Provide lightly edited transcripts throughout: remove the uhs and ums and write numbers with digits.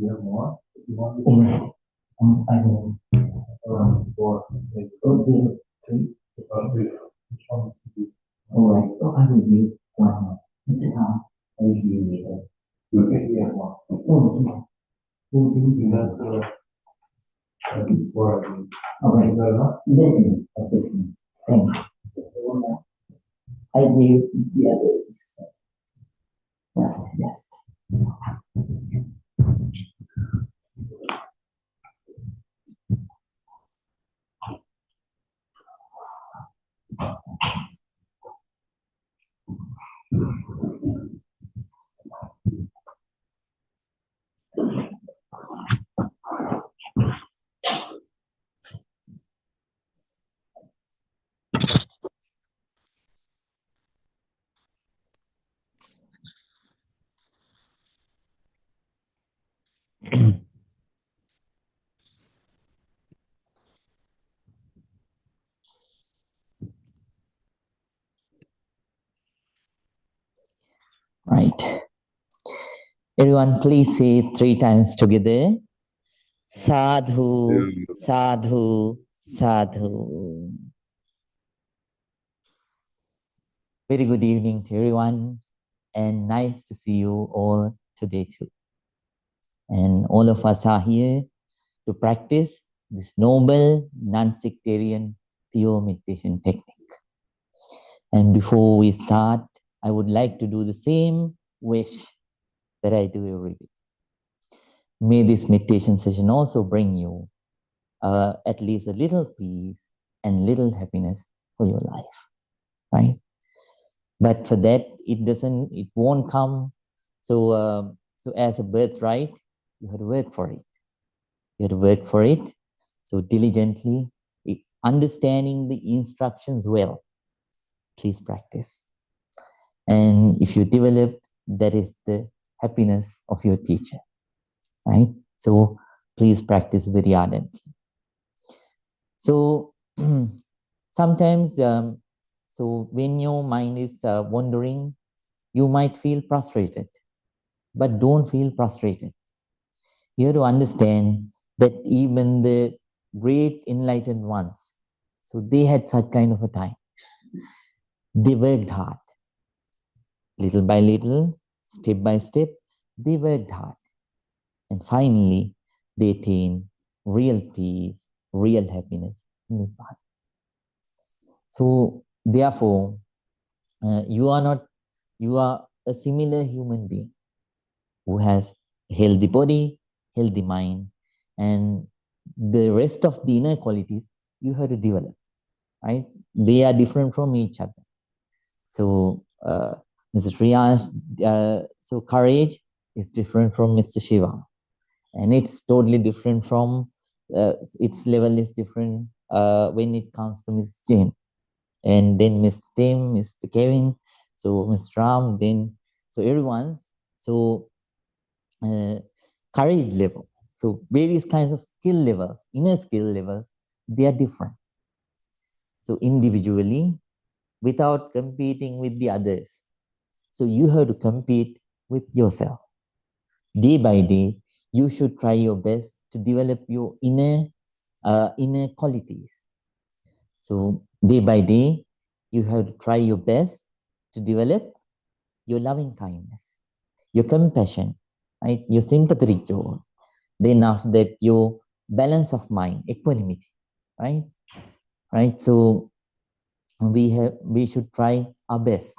have more? If you want to. Alright. I will. Around 4. Okay, 3. It's not 3. Which one is 3? Alright. Oh, I will give one more. Mr. Tom, I will give you later. You can get one. Oh, yeah. Who do you have the. It's 4. Alright. Listen. Okay. Thank you. I give the others. Yes. Right. Everyone, please say it 3 times together. Sadhu, sadhu, sadhu. Very good evening to everyone, and nice to see you all today too. And all of us are here to practice this noble, non-sectarian, pure meditation technique. And before we start, I would like to do the same wish that I do every day. May this meditation session also bring you at least a little peace and little happiness for your life, right? But for that, it won't come. So as a birthright, you have to work for it. You have to work for it. So diligently, understanding the instructions well, please practice. And if you develop, that is the happiness of your teacher, right? So please practice very ardently. So sometimes, so when your mind is wandering, you might feel frustrated, but don't feel frustrated. You have to understand that even the great enlightened ones, so they had such kind of a time. They worked hard. Little by little, step by step, they worked hard. And finally, they attained real peace, real happiness, Nibbana. So therefore, you are a similar human being who has a healthy body, healthy mind, and the rest of the inner qualities you have to develop, right? They are different from each other. So, Mr. Sriyash, so courage is different from Mr. Shiva. And it's totally different from, its level is different when it comes to Mrs. Jane. And then Mr. Tim, Mr. Kevin, so Mr. Ram, then, so everyone's, so courage level. So various kinds of skill levels, inner skill levels, they are different. So individually, without competing with the others. So you have to compete with yourself. Day by day, you should try your best to develop your inner qualities. So day by day, you have to try your best to develop your loving kindness, your compassion, right? Your sympathetic joy. Then after that, your balance of mind, equanimity, right? Right. So we should try our best,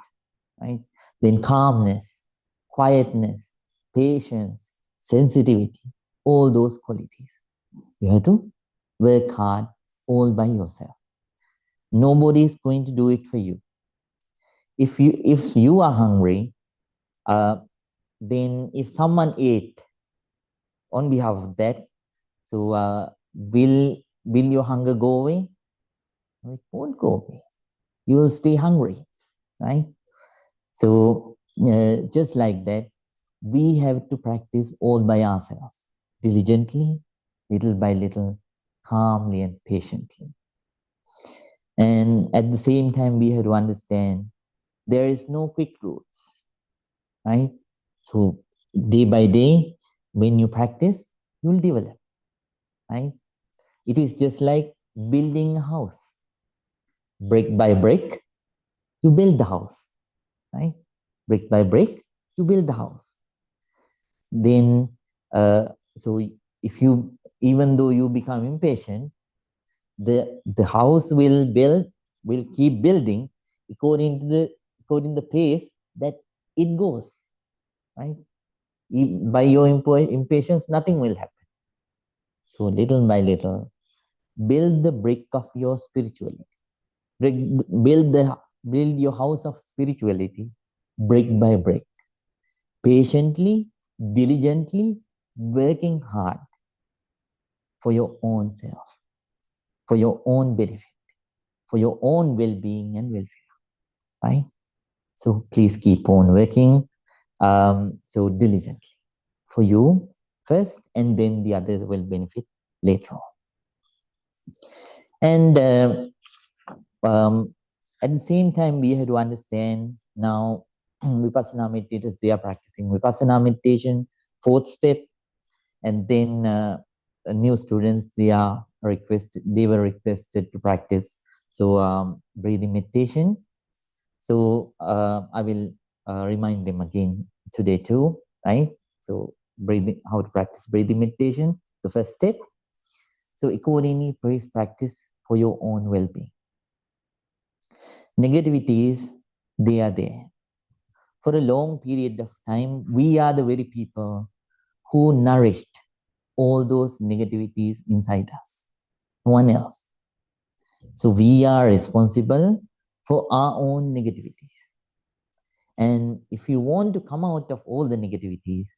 right? Then calmness, quietness, patience, sensitivity, all those qualities. You have to work hard all by yourself. Nobody is going to do it for you. If you are hungry, then if someone ate on behalf of that, so will your hunger go away? It won't go away. You will stay hungry, right? So just like that, we have to practice all by ourselves, diligently, little by little, calmly and patiently. And at the same time, we have to understand there is no quick routes, right? So day by day, When you practice, you will develop, right? It is just like building a house. Brick by brick, you build the house, right? Brick by brick, you build the house. Then, so if you, even though you become impatient, the house will keep building according to the pace that it goes, right? By your impatience, nothing will happen. So little by little, build the brick of your spirituality. Build your house of spirituality brick by brick, patiently, diligently, working hard for your own self, for your own benefit, for your own well-being and welfare, right? So please keep on working so diligently for you first, and then the others will benefit later on. And at the same time, we have to understand now Vipassana meditators, they are practicing Vipassana meditation, fourth step, and then new students, they were requested to practice breathing meditation. So I will remind them again today too, right? So how to practice breathing meditation, the first step. So accordingly, please practice for your own well-being. Negativities, they are there. For a long period of time, we are the very people who nourished all those negativities inside us. No one else. So we are responsible for our own negativities. And if you want to come out of all the negativities,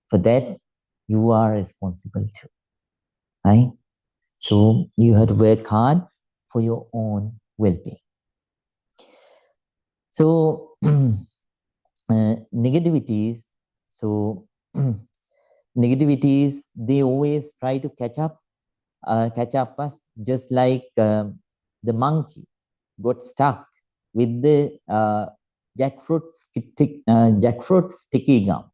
for that, you are responsible too, right? So you have to work hard for your own well-being. So negativities, negativities, they always try to catch up us, just like the monkey got stuck with the jackfruit sticky gum.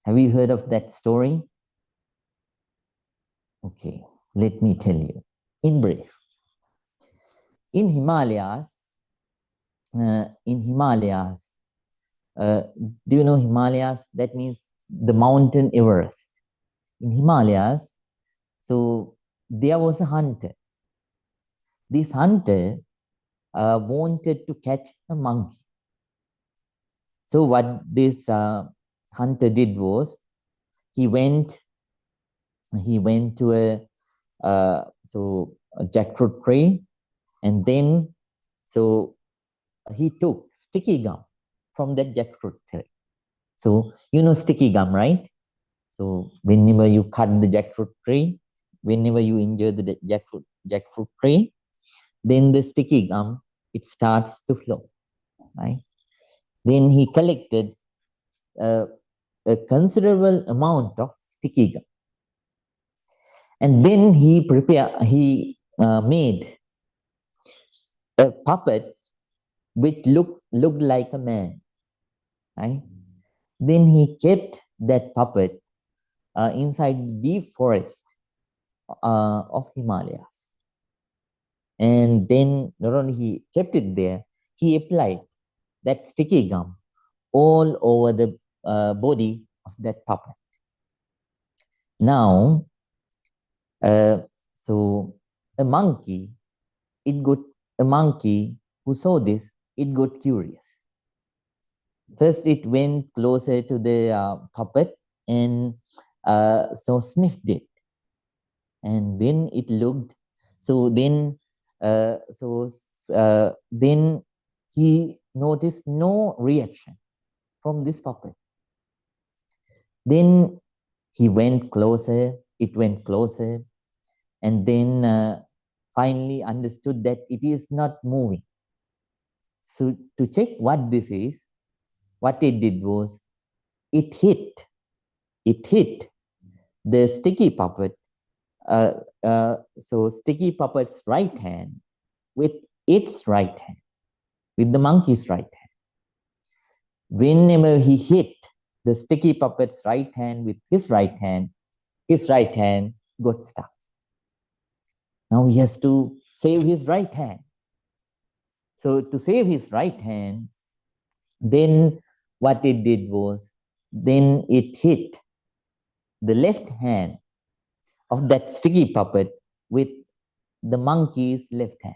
Have you heard of that story? Okay, let me tell you in brief. In Himalayas, do you know Himalayas? That means the mountain Everest. In Himalayas, so there was a hunter. This hunter wanted to catch a monkey. So what this hunter did was, he went to a jackfruit tree, and then so he took sticky gum from that jackfruit tree. So you know sticky gum, right? So whenever you cut the jackfruit tree, whenever you injure the jackfruit tree, then the sticky gum, it starts to flow, right? Then he collected a considerable amount of sticky gum, and then he made a puppet which looked like a man, right? Then he kept that puppet inside the deep forest of Himalayas. And then not only he kept it there, he applied that sticky gum all over the body of that puppet. Now, so a monkey who saw this, it got curious. First, it went closer to the puppet and sniffed it. And then it looked, then he noticed no reaction from this puppet. Then he went closer, it went closer, and then finally understood that it is not moving. So to check what this is, what it did was, it hit the sticky puppet, sticky puppet's right hand with its right hand, with the monkey's right hand. Whenever he hit the sticky puppet's right hand with his right hand got stuck. Now he has to save his right hand. So to save his right hand, then what it did was, then it hit the left hand of that sticky puppet with the monkey's left hand.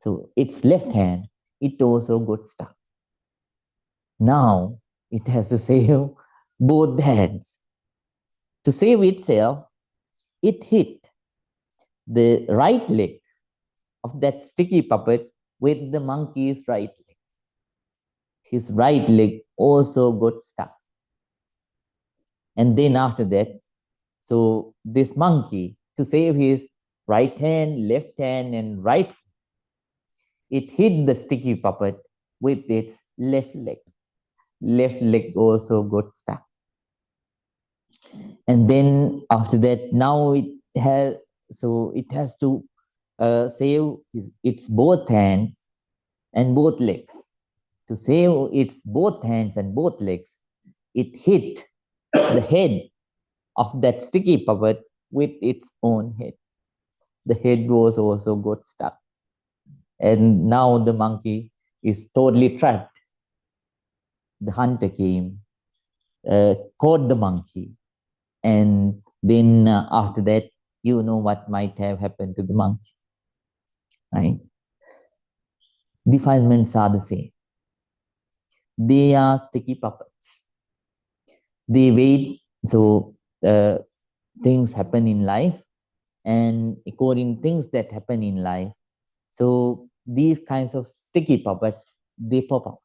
So its left hand, it also got stuck. Now it has to save both hands. To save itself, it hit the right leg of that sticky puppet with the monkey's right leg. His right leg also got stuck. And then after that, so this monkey, to save his right hand, left hand, and right, it hit the sticky puppet with its left leg. Left leg also got stuck. And then after that, now it has to save its both hands and both legs. To save its both hands and both legs, it hit the head of that sticky puppet with its own head. The head was also got stuck. And now the monkey is totally trapped. The hunter came, caught the monkey, and then after that, you know what might have happened to the monkey, right? Defilements are the same. They are sticky puppets. They wait, so things happen in life, and according to things that happen in life, so these kinds of sticky puppets, they pop up.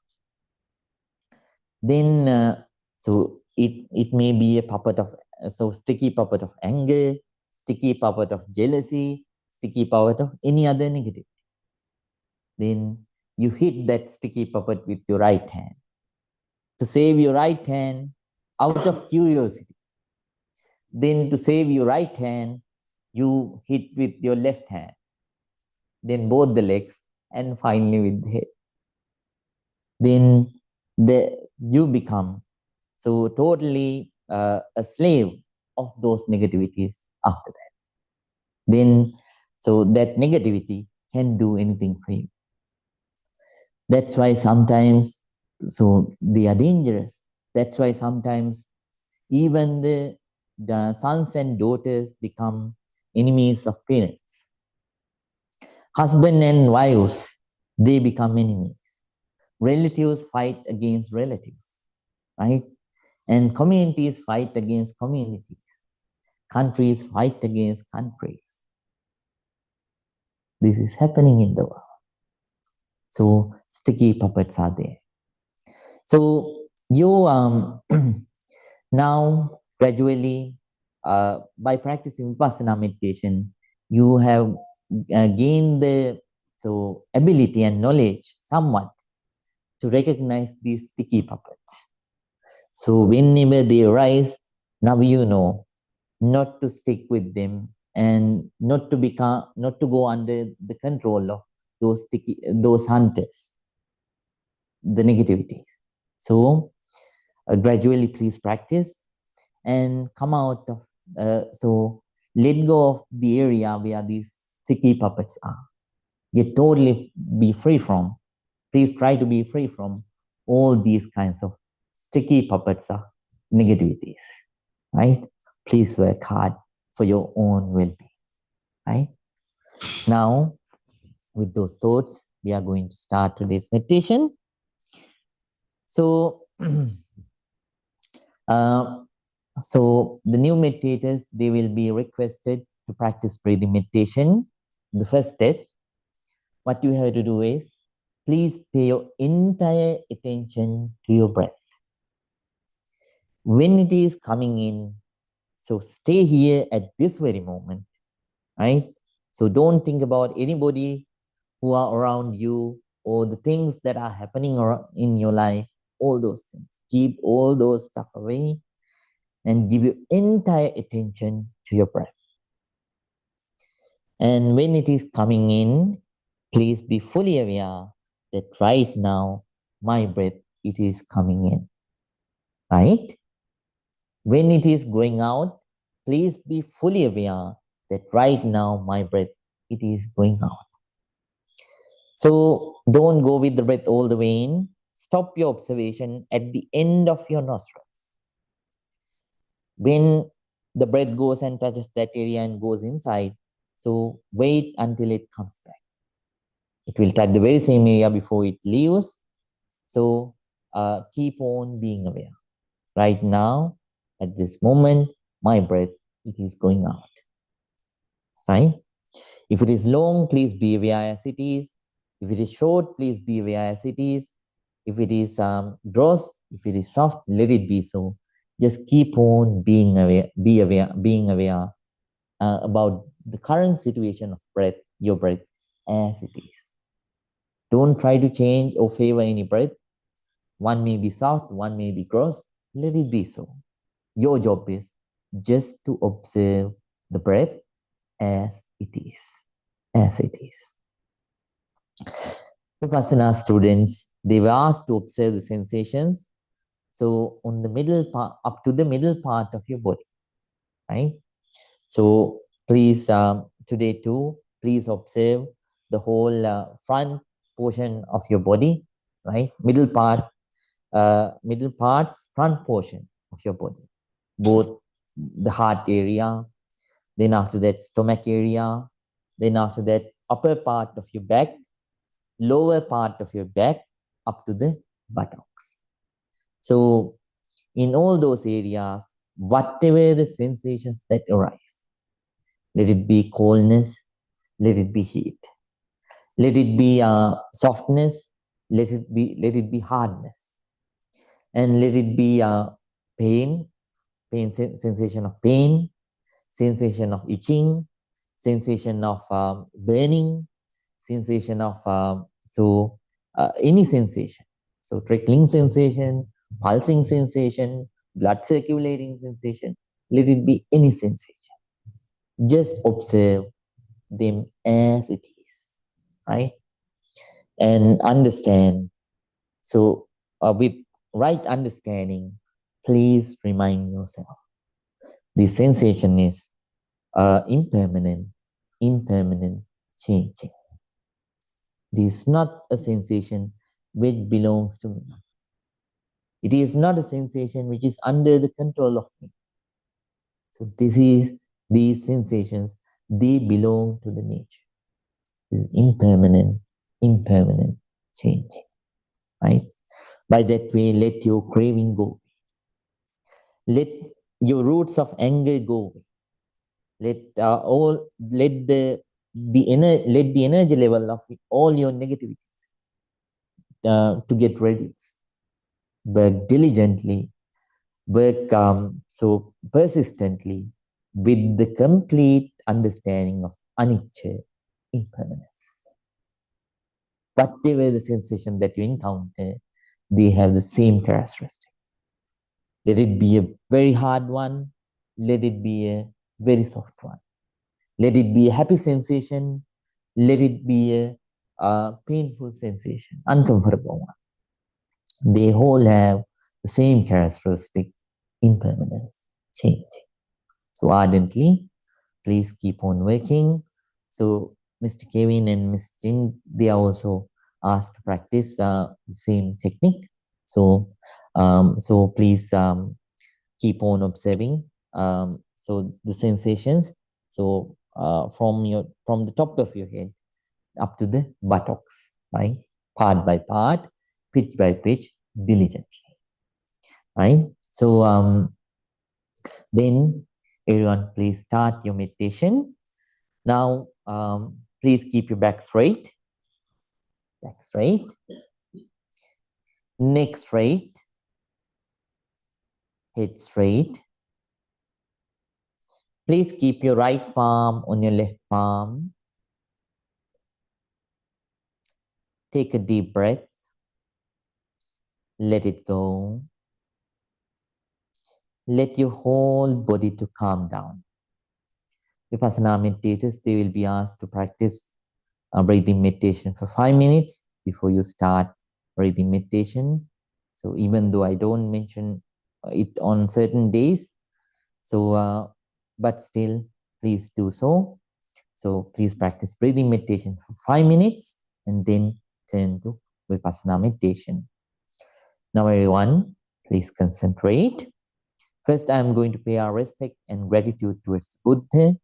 Then, so it may be a puppet of, so sticky puppet of anger, sticky puppet of jealousy, sticky puppet of any other negative. Then you hit that sticky puppet with your right hand. To save your right hand out of curiosity. Then to save your right hand, you hit with your left hand. Then both the legs, and finally with the head. Then you become so totally a slave of those negativities after that. Then, so that negativity can do anything for you. That's why sometimes, so they are dangerous. That's why sometimes even the sons and daughters become enemies of parents. Husband and wives, they become enemies. Relatives fight against relatives, right? And communities fight against communities. Countries fight against countries. This is happening in the world. So sticky puppets are there. So you now gradually, by practicing Vipassana meditation, you have gained the ability and knowledge somewhat to recognize these sticky puppets. So whenever they arise, now you know not to stick with them and not to go under the control of those hunters, the negativities. So gradually, please practice and come out of. So let go of the area where these sticky puppets are. You totally be free from. Please try to be free from all these kinds of sticky puppets of negativities, right? Please work hard for your own well-being, right? Now, with those thoughts, we are going to start today's meditation. So, so the new meditators, they will be requested to practice breathing meditation. The first step, what you have to do is, please pay your entire attention to your breath. When it is coming in, so stay here at this very moment, right? So don't think about anybody who are around you or the things that are happening in your life, all those things. Keep all those stuff away and give your entire attention to your breath. And when it is coming in, please be fully aware that right now, my breath, it is coming in. right? When it is going out, please be fully aware that right now my breath, it is going out. So don't go with the breath all the way in. Stop your observation at the end of your nostrils. When the breath goes and touches that area and goes inside, so wait until it comes back. It will touch the very same area before it leaves. So keep on being aware. Right now, at this moment, my breath, it is going out. Right? If it is long, please be aware as it is. If it is short, please be aware as it is. If it is gross, if it is soft, let it be so. Just keep on being aware, being aware about the current situation of breath, your breath, as it is. Don't try to change or favor any breath. One may be soft, one may be gross. Let it be so. Your job is just to observe the breath as it is. As it is. Vipassana students, they were asked to observe the sensations. So on the middle part, up to the middle part of your body, right? So please, today too, please observe the whole front portion of your body, right? Middle part, front portion of your body, both the heart area, then after that stomach area, then after that upper part of your back, lower part of your back, up to the buttocks. So in all those areas, whatever the sensations that arise, let it be coldness, let it be heat, let it be softness, let it be hardness, and let it be pain, sensation of pain, sensation of itching, sensation of burning, sensation of any sensation. So trickling sensation, pulsing sensation, blood circulating sensation, let it be any sensation. Just observe them as it is, right? And understand. So with right understanding, please remind yourself, the sensation is impermanent, changing. This is not a sensation which belongs to me. It is not a sensation which is under the control of me. So these sensations, they belong to the nature. It is impermanent, changing. Right? By that way, let your craving go. Let your roots of anger go. Let the energy level of all your negativities to get reduced. Work diligently, work so persistently with the complete understanding of anicca, impermanence. Whatever the sensation that you encounter, they have the same characteristic. Let it be a very hard one, let it be a very soft one. Let it be a happy sensation, let it be a painful sensation, uncomfortable one. They all have the same characteristic, impermanence, changing. So ardently, please keep on working. So Mr. Kevin and Ms. Jin, they are also asked to practice the same technique. So, please keep on observing. So the sensations. So from the top of your head up to the buttocks, right? Part by part, pitch by pitch, diligently, right? So then everyone, please start your meditation. Now, please keep your back straight, neck straight, head straight. Please keep your right palm on your left palm. Take a deep breath. Let it go. Let your whole body to calm down. Vipassana meditators, they will be asked to practice breathing meditation for 5 minutes before you start breathing meditation. So even though I don't mention it on certain days. So, but still, please do so. So please practice breathing meditation for 5 minutes and then turn to Vipassana meditation. Now, everyone, please concentrate. First, I'm going to pay our respect and gratitude towards Buddha,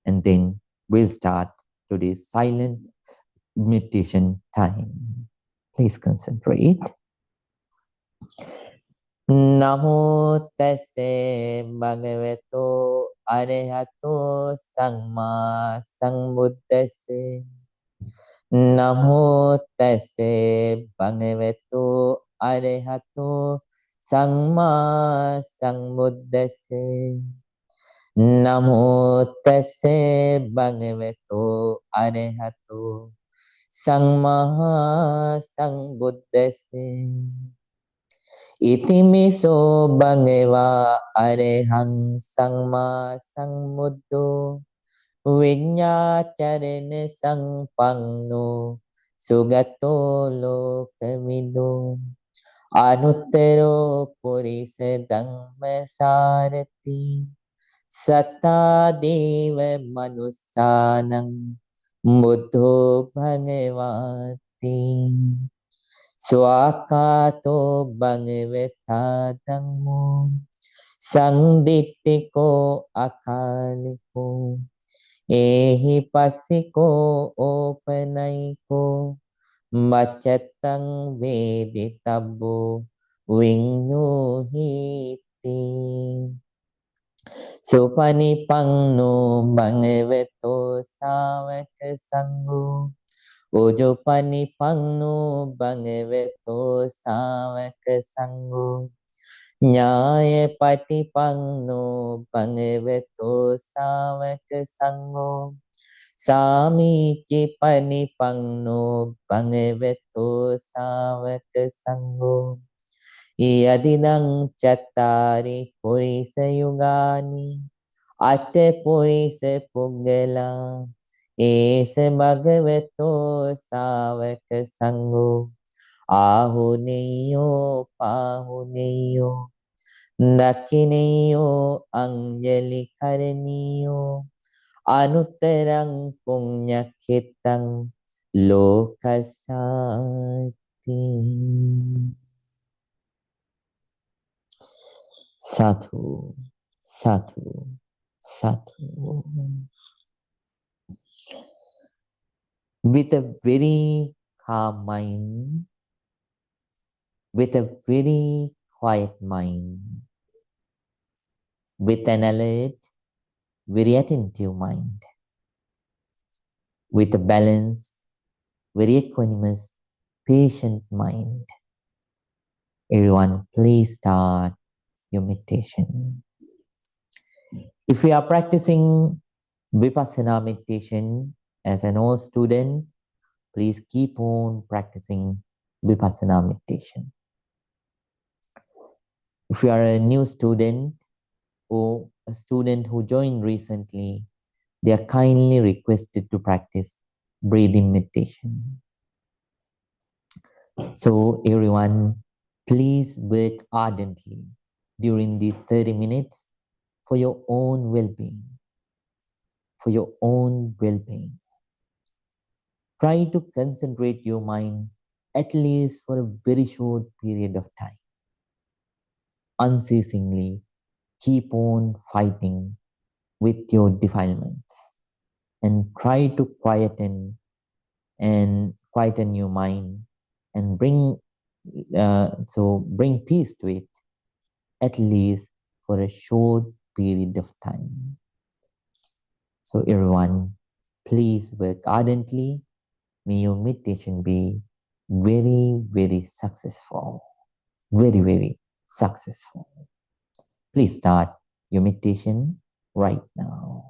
and then we'll start today's silent meditation time. Please concentrate. Namo tase bhagavato arahato samma sambuddhase. Namo tase bhagavato arahato samma sambuddhase. Namo tase bhagavato arahato samma sambuddhase. Itimiso bhagava arahang samma sambuddho Vinyacharana sampanno sugato lokamido anuttaro purisa dhamma sarati satta deva manussanam buddho bhagavati swakato bhagavata dhammo sangdittiko akaliko Ehi passiko opanaiko machattang veditabbo vinyuhiti supanipanno bhagavato savaka sangho ujupanipanno bhagavato savaka sangho Nyaya patipanno bhagavato savaka sangho Samichi panipanno bhagavato savaka sangho Yadidang chattari purisa yugani Atte purisa puggala Esa bhagavato savaka sangho Ahuneyo pahuneyo Dakineyo anjali karaniyo Anuttarang punyakitang lokasati. Satu, satu, satu. With a very calm mind, with a very quiet mind, with an alert, very attentive mind, with a balanced, very equanimous, patient mind. Everyone, please start your meditation. If we are practicing Vipassana meditation as an old student, please keep on practicing Vipassana meditation. If you are a new student or a student who joined recently, they are kindly requested to practice breathing meditation. So everyone, please work ardently during these 30 minutes for your own well-being. For your own well-being. Try to concentrate your mind at least for a very short period of time. Unceasingly keep on fighting with your defilements and try to quieten your mind and bring peace to it at least for a short period of time. So everyone, please work ardently. May your meditation be very, very successful. Very, very successful. Please start your meditation right now.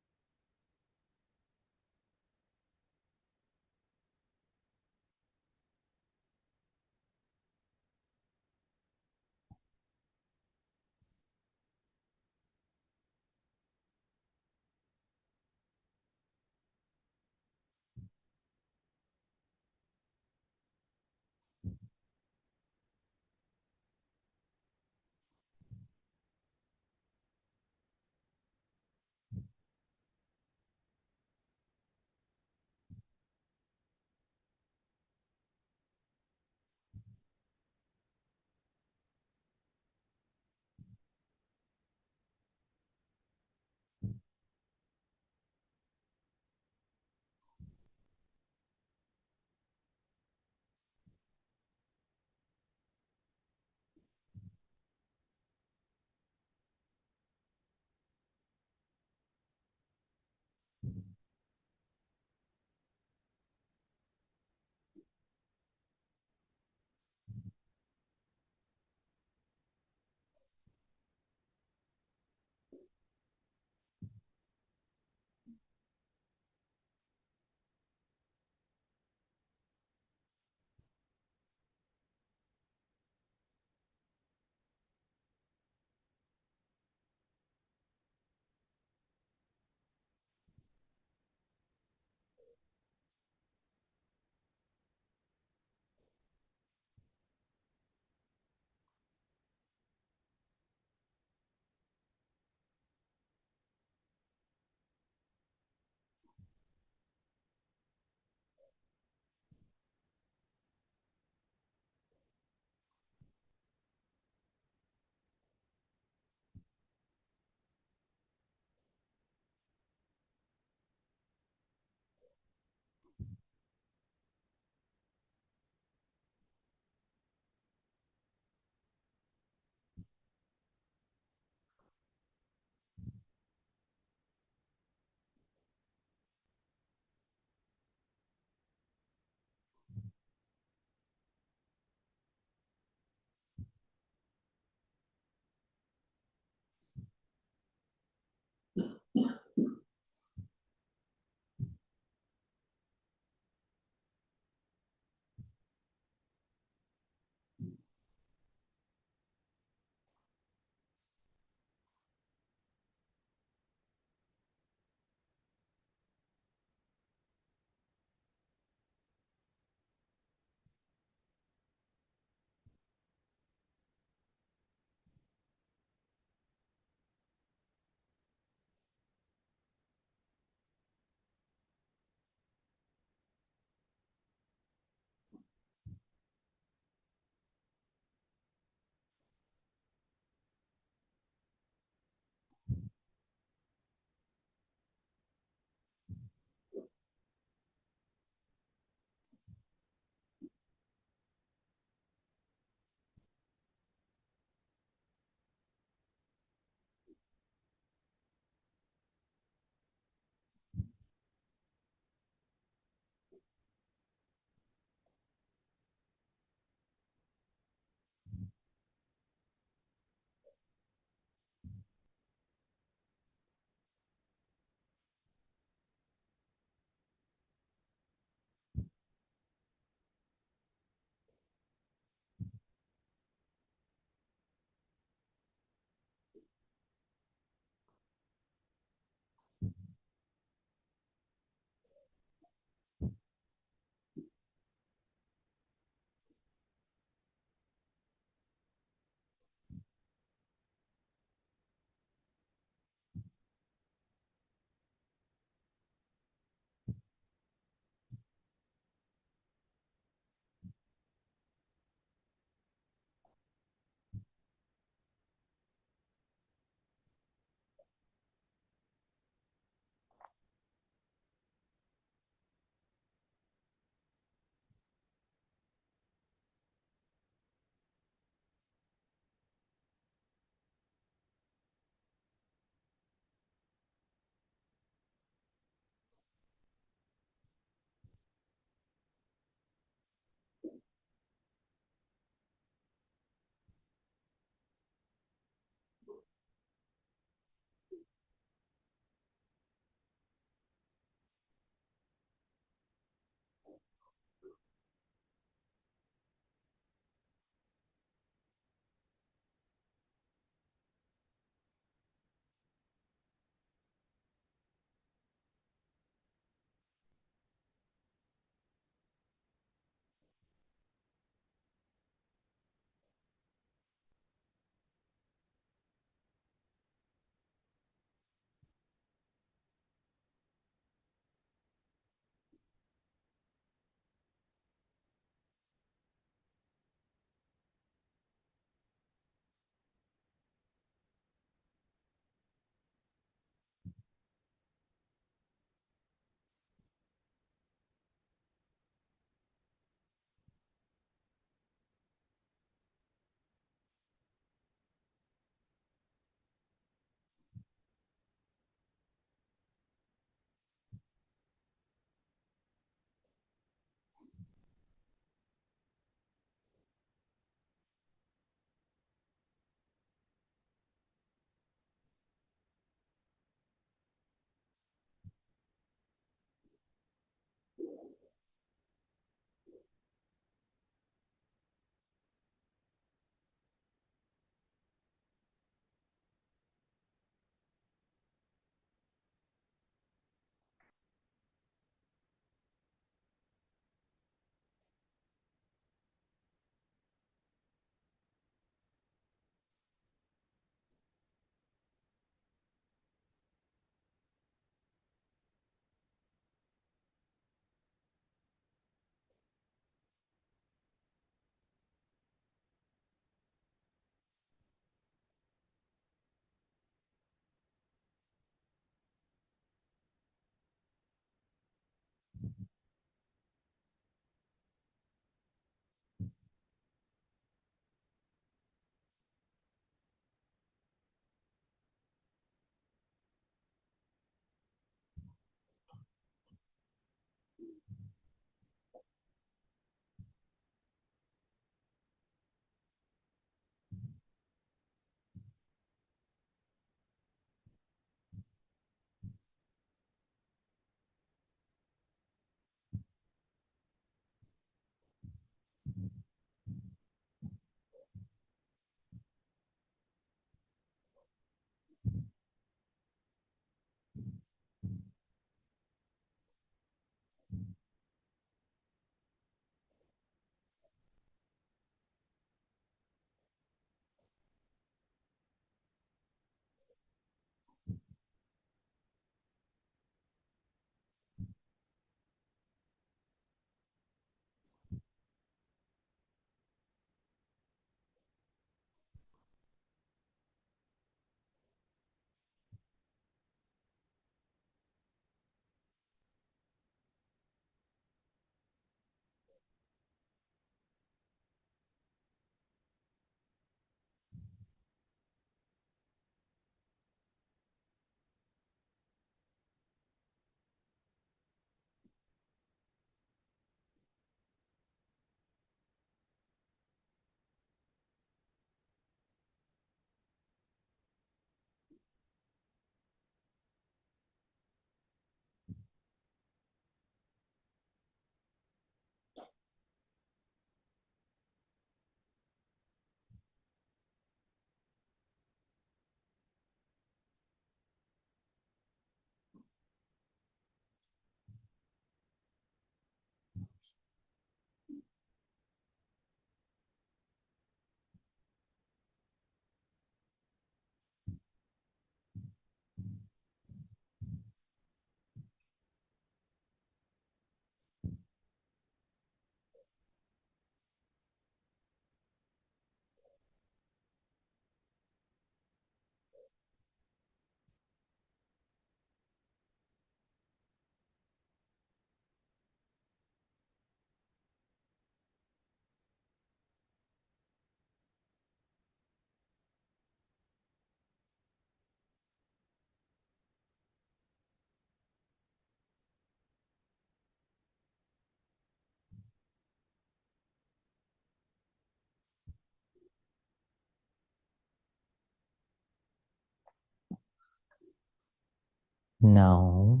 Now,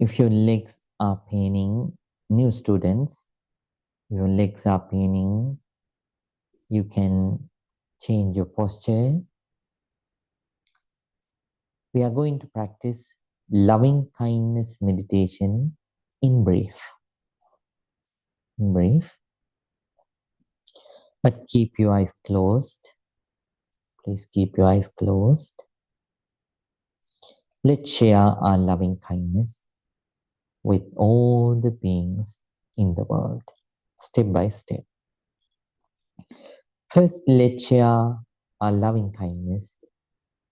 if your legs are paining, new students, your legs are paining, you can change your posture. We are going to practice loving kindness meditation in brief. In brief. But keep your eyes closed. Please keep your eyes closed. Let's share our loving kindness with all the beings in the world, step by step. First, let's share our loving kindness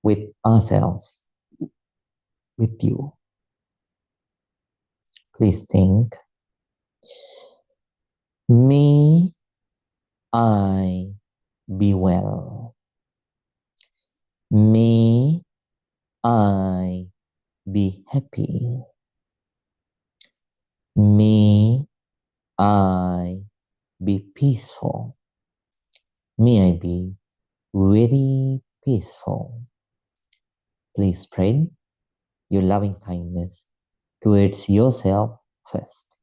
with ourselves, with you. Please think, may I be well. May I be happy. May I be peaceful. May I be very peaceful. Please spread your loving kindness towards yourself first.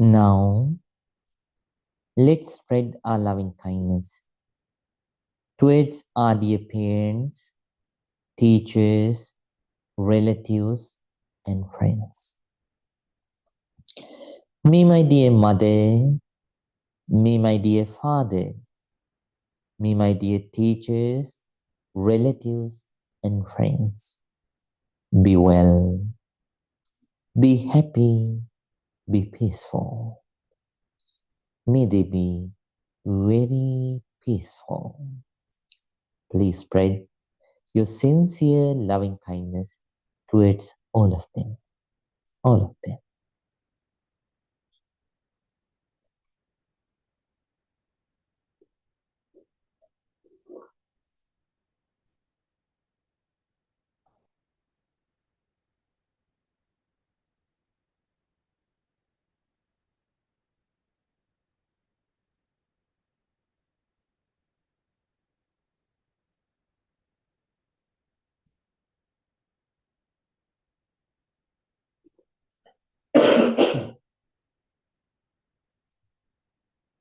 Now, let's spread our loving kindness towards our dear parents, teachers, relatives, and friends. Me, my dear mother, me, my dear father, me, my dear teachers, relatives, and friends. Be well, be happy, be peaceful. May they be very peaceful. Please spread your sincere loving kindness towards all of them. All of them.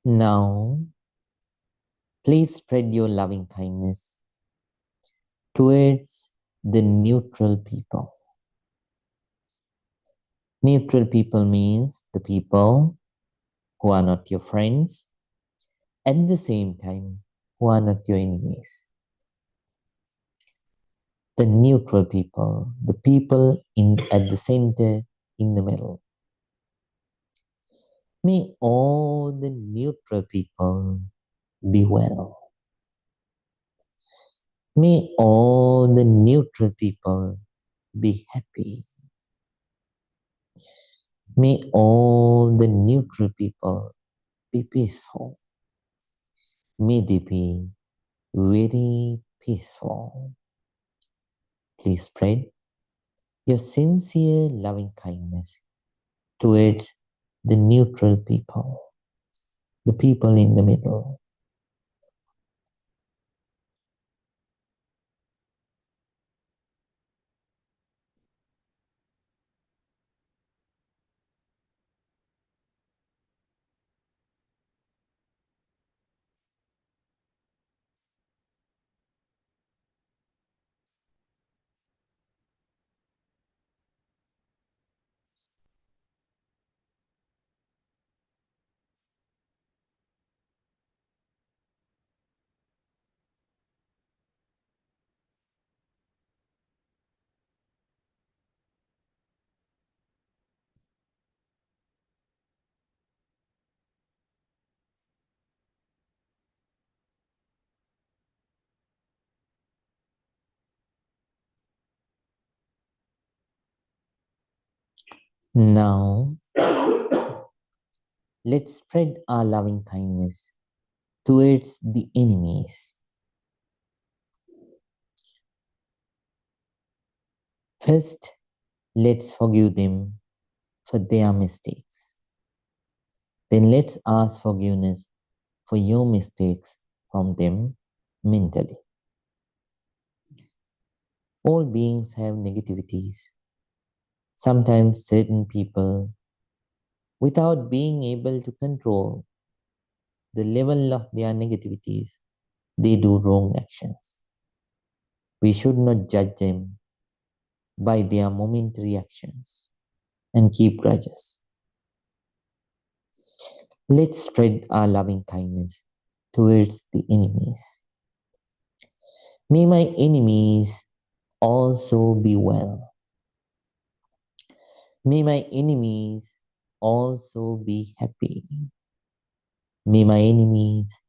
Now, please spread your loving kindness towards the neutral people. Neutral people means the people who are not your friends, at the same time, who are not your enemies. The neutral people, the people at the center, in the middle. May all the neutral people be well. May all the neutral people be happy. May all the neutral people be peaceful. May they be very peaceful. Please spread your sincere loving kindness towards the neutral people, the people in the middle. Now, let's spread our loving kindness towards the enemies. First, let's forgive them for their mistakes. Then let's ask forgiveness for your mistakes from them mentally. All beings have negativities. Sometimes certain people, without being able to control the level of their negativities, they do wrong actions. We should not judge them by their momentary actions and keep grudges. Let's spread our loving kindness towards the enemies. May my enemies also be well. May my enemies also be happy. May my enemies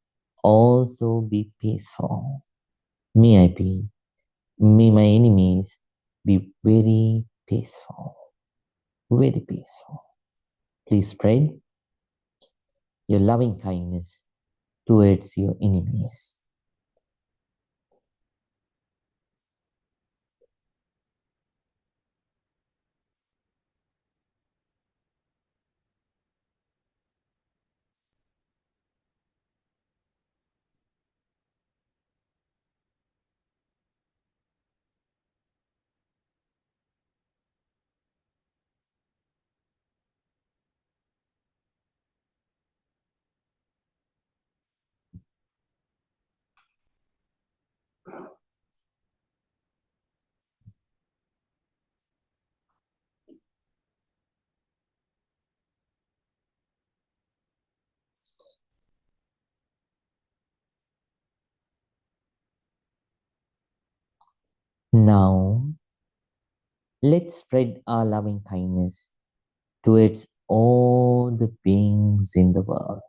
also be peaceful. May my enemies be very peaceful. Very peaceful. Please spread your loving kindness towards your enemies. Now, let's spread our loving kindness towards all the beings in the world.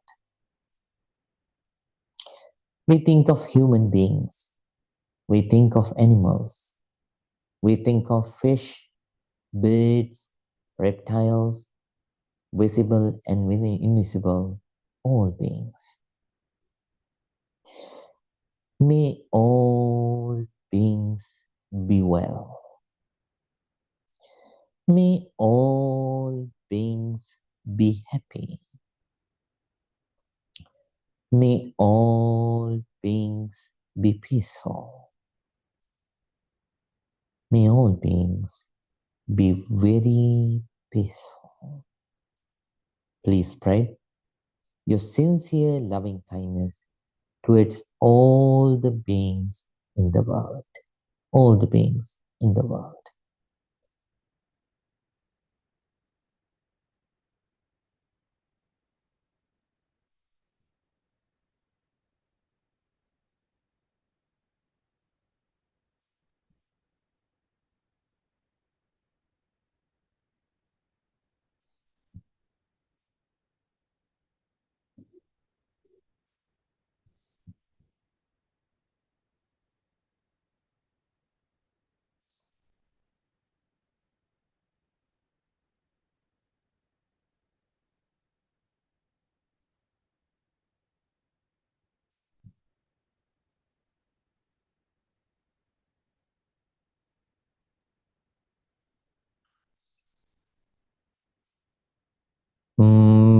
We think of human beings. We think of animals. We think of fish, birds, reptiles, visible and invisible, all beings. May all beings be well. May all beings be happy. May all beings be peaceful. May all beings be very peaceful. Please spread your sincere loving kindness towards all the beings in the world. All the beings in the world.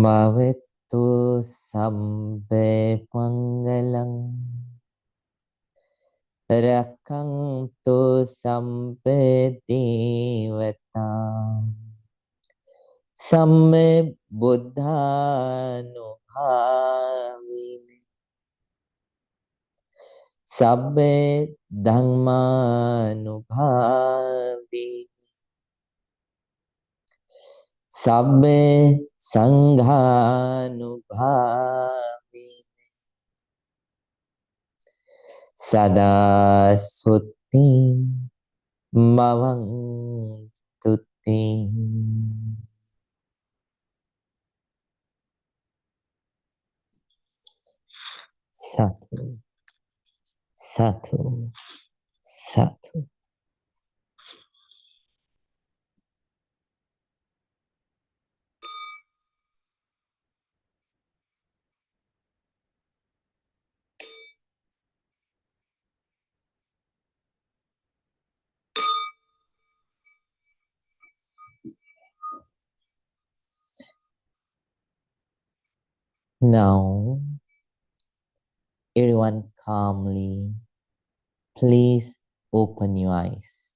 Bhavettu sabbe mangalang rakantu sabbe devatam sabbe buddhanubhavini sabbe dhammanubhavini sabbe sanghanubhavini sada sutti bhavantuti. Satu, satu, satu. Now, everyone calmly, please open your eyes.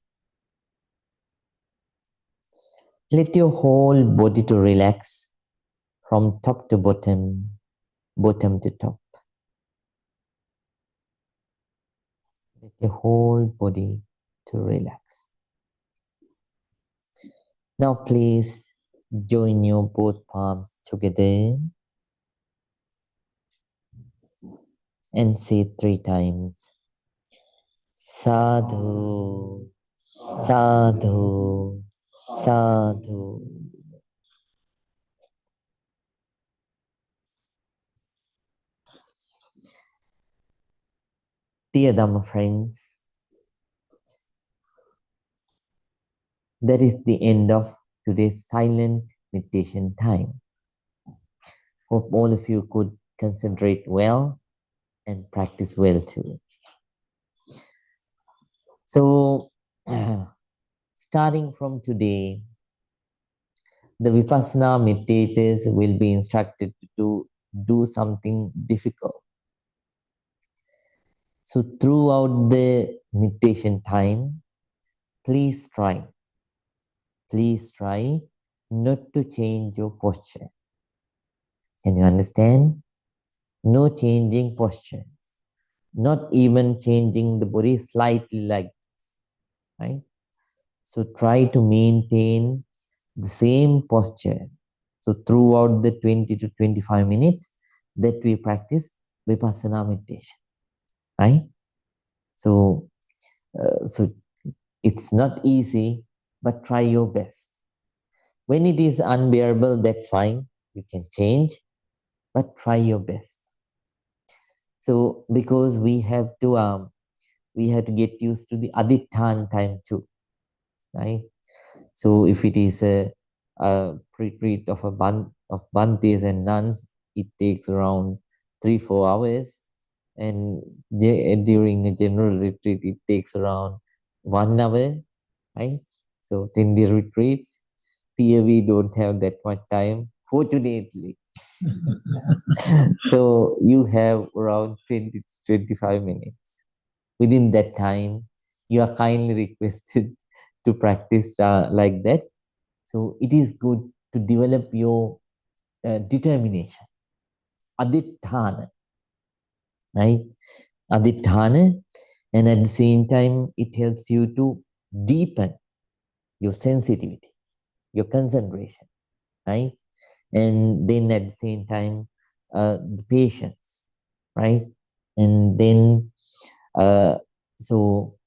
Let your whole body to relax from top to bottom, bottom to top. Let your whole body to relax. Now please join your both palms together and say 3 times. Sadhu, sadhu, sadhu. Dear Dhamma friends, that is the end of today's silent meditation time. Hope all of you could concentrate well and practice well too. So, starting from today, the Vipassana meditators will be instructed to do something difficult. So, throughout the meditation time, please try not to change your posture. Can you understand? No changing posture, not even changing the body slightly like this, right? So try to maintain the same posture. So throughout the 20 to 25 minutes that we practice Vipassana meditation, right? So, so it's not easy, but try your best. When it is unbearable, that's fine. You can change, but try your best. So because we have to get used to the adityan time too, right? So if it is a retreat of Bhantes and nuns, it takes around 3-4 hours, and during a general retreat, it takes around 1 hour, right? So 10-day retreats. Here we don't have that much time, fortunately. So you have around 20 to 25 minutes. Within that time, you are kindly requested to practice like that. So it is good to develop your determination, aditthana, right? Aditthana, and at the same time, it helps you to deepen your sensitivity, your concentration, right? And then at the same time, the patience, right? And then, so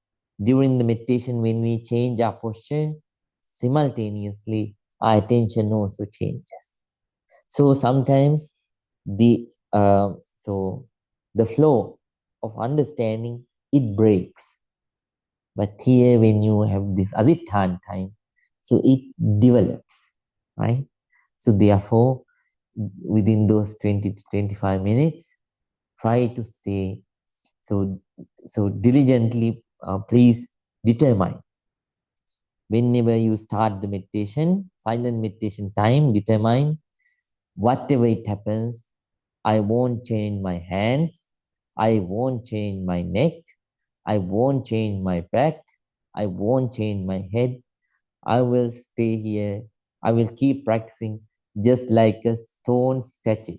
during the meditation, when we change our posture, simultaneously, our attention also changes. So sometimes the so the flow of understanding, it breaks. But here, when you have this adityan time, so it develops, right? So therefore, within those 20 to 25 minutes, try to stay so diligently. Please determine whenever you start the meditation, silent meditation time, determine whatever it happens, I won't change my hands, I won't change my neck, I won't change my back, I won't change my head. I will stay here. I will keep practicing just like a stone statue.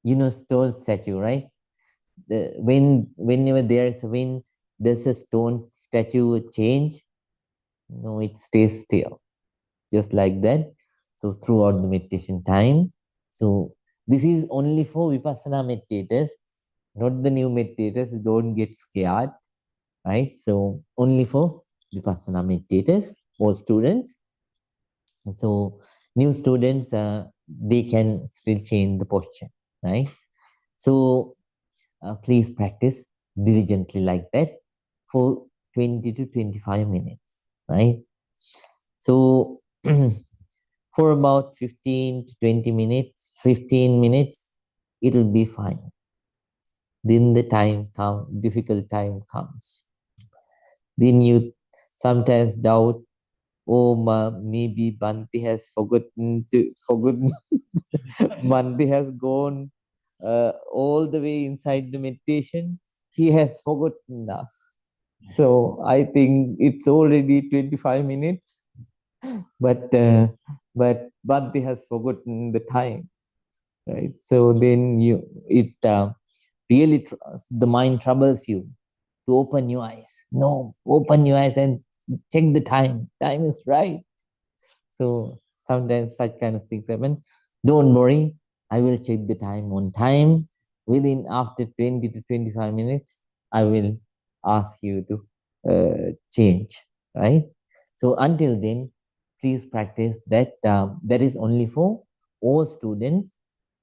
You know stone statue, right? Whenever there's a stone statue change, no, it stays still, just like that. So throughout the meditation time, so this is only for Vipassana meditators, not the new meditators. Don't get scared, right? So only for Vipassana meditators or students. And so new students, they can still change the posture, right? So please practice diligently like that for 20 to 25 minutes, right? So for about 15 to 20 minutes, 15 minutes, it'll be fine. Then the difficult time comes. Then you sometimes doubt, or maybe Bhante has forgotten. Bhante has gone all the way inside the meditation. He has forgotten us. So I think it's already 25 minutes, but Bhante has forgotten the time, right? So then really the mind troubles you to open your eyes. No, open your eyes and check the time. Time is right. So sometimes such kind of things happen. Don't worry, I will check the time on time. Within after 20 to 25 minutes, I will ask you to change, right? So until then, please practice that. That is only for all students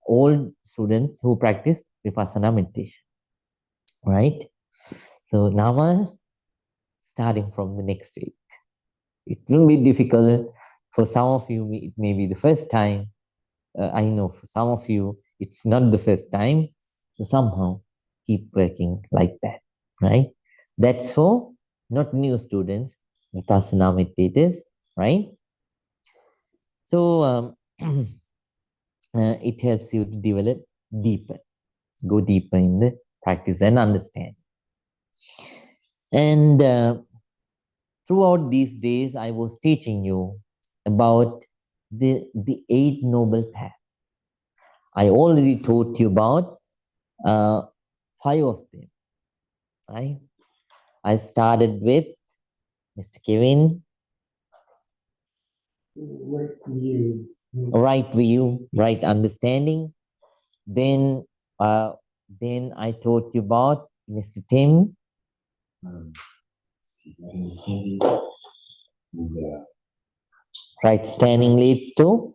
who practice Vipassana meditation, right? So now, starting from the next week, it will be difficult for some of you. It may be the first time. I know for some of you, it's not the first time. So somehow keep working like that, right? That's for not new students, Vipassana meditators, right? So it helps you to develop deeper, go deeper in the practice and understand. And throughout these days, I was teaching you about the Eight Noble Paths. I already taught you about five of them, right? I started with Mr. Kevin, right view, right understanding. Then, then I taught you about Mr. Tim, right standing leads to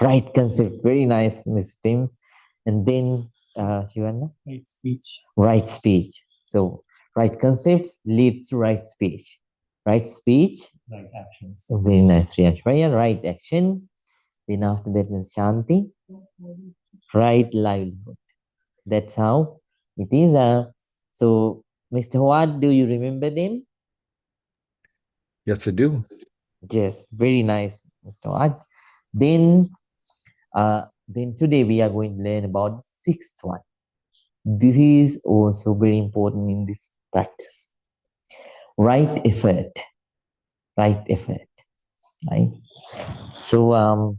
right concept. Very nice, Mr. Tim. And then, Shivanna? Right speech. Right speech. So, right concepts leads to right speech. Right speech. Right actions. Very nice, Riyashvaya. Right action. Then after that, Ms. Shanti. Right livelihood. That's how it is. So, Mr. Howard, do you remember them? Yes, I do. Yes, very nice, Mr. Howard. Then, then today we are going to learn about the sixth one. This is also very important in this practice. Right effort. Right effort. Right. So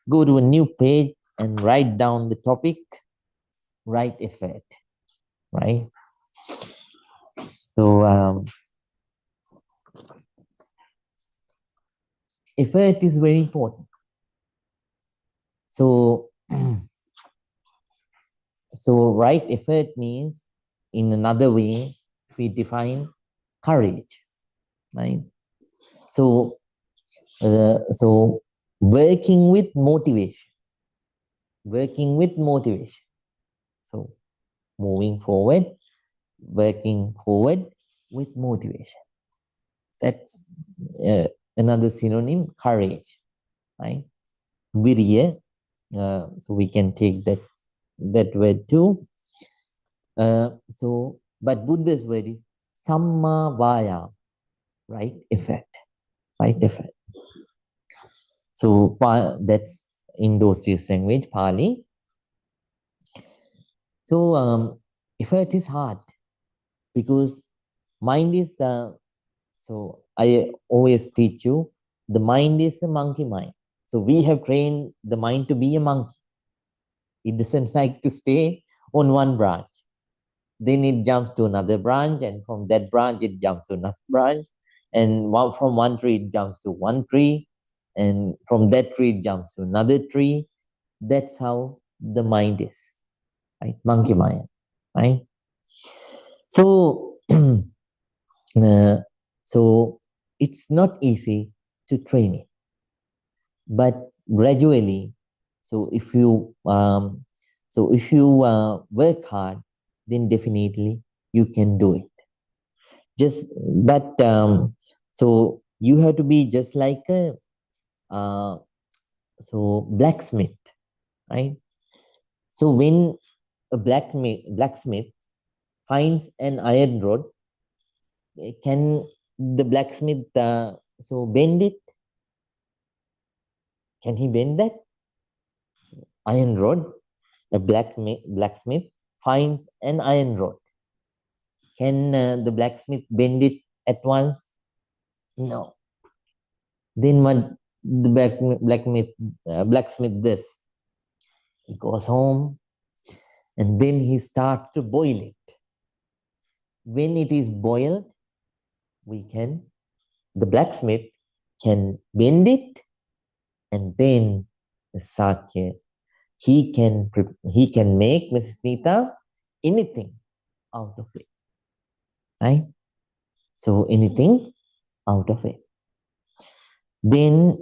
go to a new page and write down the topic. Right effort. Right. So effort is very important. So so right effort means, in another way, we define courage. Right. So so working with motivation. Working with motivation. So moving forward, working forward with motivation. That's another synonym, courage, right? Virya. So we can take that word too. But Buddha's word is samma vaya, right? Effect, right? Effect. So that's in those language, Pali. So effort is hard because mind is. So I always teach you, the mind is a monkey mind. So we have trained the mind to be a monkey. It doesn't like to stay on one branch. Then it jumps to another branch, and from that branch it jumps to another branch, and from one tree it jumps to one tree, and from that tree it jumps to another tree. That's how the mind is, right? Monkey mind, right? So, so it's not easy to train it, but gradually. So if you work hard, then definitely you can do it. So you have to be just like a blacksmith, right? So when a blacksmith finds an iron rod, can the blacksmith so bend it? Can he bend that? Iron rod, a blacksmith finds an iron rod. Can the blacksmith bend it at once? No. Then what the blacksmith does? He goes home and then he starts to boil it. When it is boiled, the blacksmith can bend it, and then Sakya, he can make Mrs. Nita anything out of it. Right? So anything out of it. Then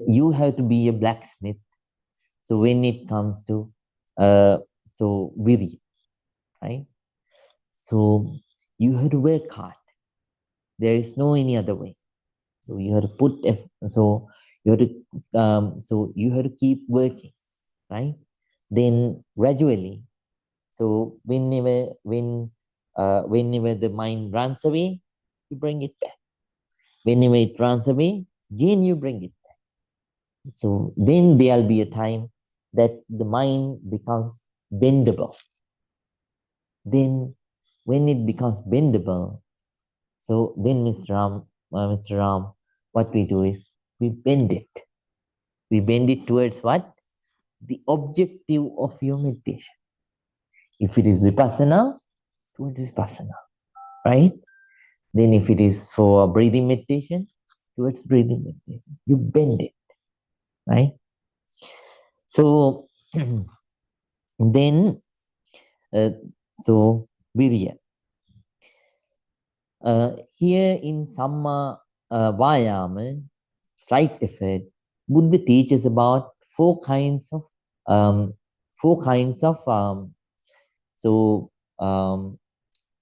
you have to be a blacksmith. So when it comes to Viri, right? So you have to work hard. There is no any other way. So you have to you have to keep working, right? Then gradually, so whenever the mind runs away, you bring it back. Whenever it runs away, again you bring it back. So then there'll be a time that the mind becomes bendable. Then when it becomes bendable, so then Mr. Ram, what we do is we bend it. We bend it towards what? The objective of your meditation. If it is Vipassana, towards Vipassana, right? Then if it is for breathing meditation, towards breathing meditation. You bend it, right? So then, Virya. Here in Samma Vayama, right effort, Buddha teaches about four kinds of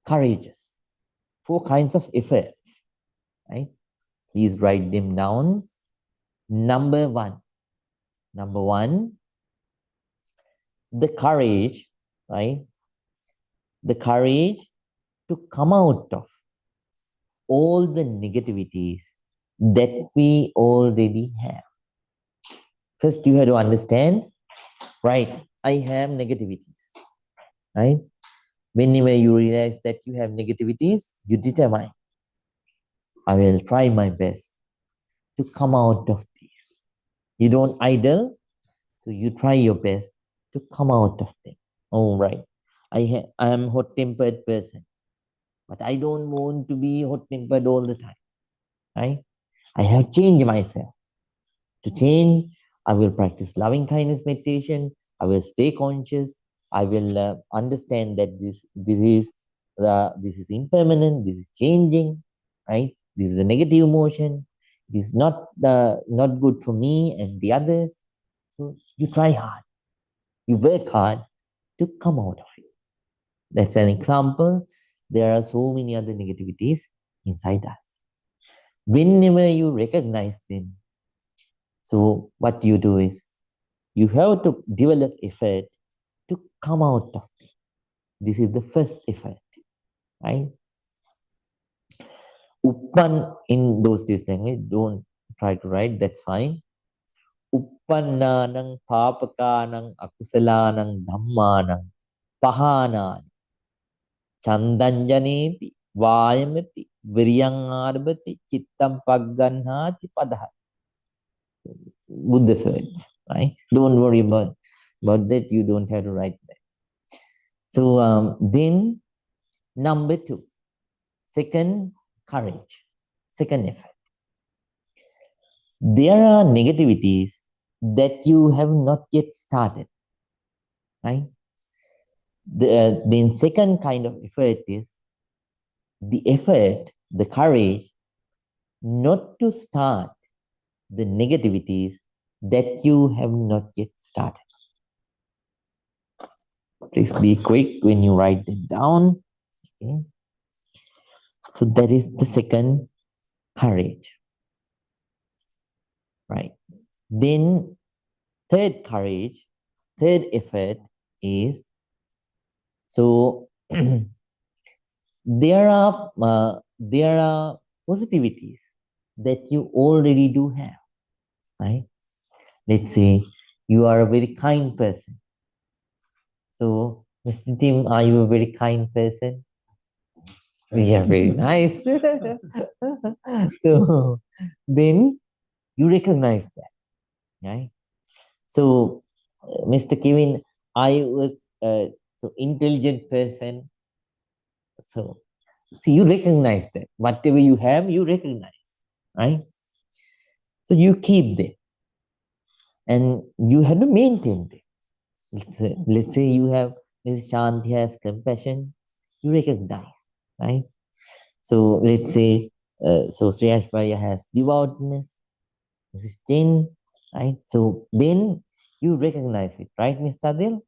courageous, four kinds of efforts, right? Please write them down. Number one, the courage, right? The courage to come out of all the negativities that we already have. First, you have to understand, right? I have negativities, right? Whenever you realize that you have negativities, you determine, I will try my best to come out of these. You don't idle, so you try your best to come out of them. All right. I am hot-tempered person, but I don't want to be hot-tempered all the time, right? I have changed myself. To change, I will practice loving kindness meditation. I will stay conscious. I will understand that this is impermanent. This is changing, right? This is a negative emotion. This is not good for me and the others. So you try hard. You work hard to come out of it. That's an example. There are so many other negativities inside us. Whenever you recognize them, so what you do is you have to develop effort to come out of it. This is the first effort, right? Uppan in those days language, don't try to write, that's fine. Uppannanang papakanang akusalanang dhammanang pahana chandanjaneti vayamati viryangarbati chittam pagganhati padaha. Buddha's words, right? Don't worry about that. You don't have to write that. So then number two, second, courage, second effort. There are negativities that you have not yet started, right? The second kind of effort is the effort, the courage not to start the negativities that you have not yet started. Please be quick when you write them down. Okay. So that is the second courage, right? Then third courage, third effort is, so there are positivities that you already do have, right? Let's say you are a very kind person. So, Mr. Tim, are you a very kind person? Yeah, very nice. So then you recognize that, right? So, Mr. Kevin, are you so intelligent person? So you recognize that whatever you have, you recognize, right? So you keep them, and you have to maintain them. Let's say you have Mrs. Shanti has compassion, you recognize, right? So let's say, so Sri Ashwarya has devoutness, Mrs. Chen, right? So then you recognize it, right, Mr. Adil?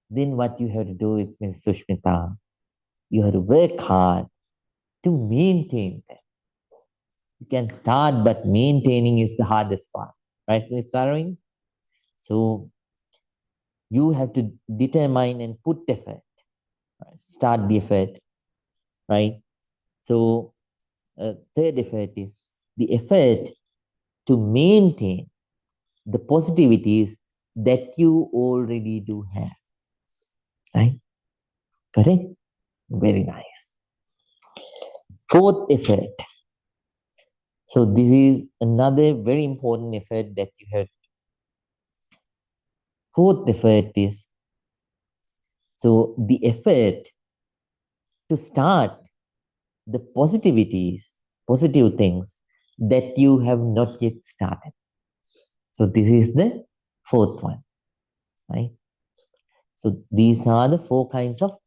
Then what you have to do is, Mrs. Sushmita, you have to work hard to maintain that. You can start, but maintaining is the hardest part, right, Mr. Arvind? So you have to determine and put effort, right? Start the effort, right? So third effort is the effort to maintain the positivities that you already do have, right? Correct? Very nice. Fourth effort. So this is another very important effort that you have. Fourth effort is, so the effort to start the positivities, positive things that you have not yet started. So this is the fourth one, right? So these are the four kinds of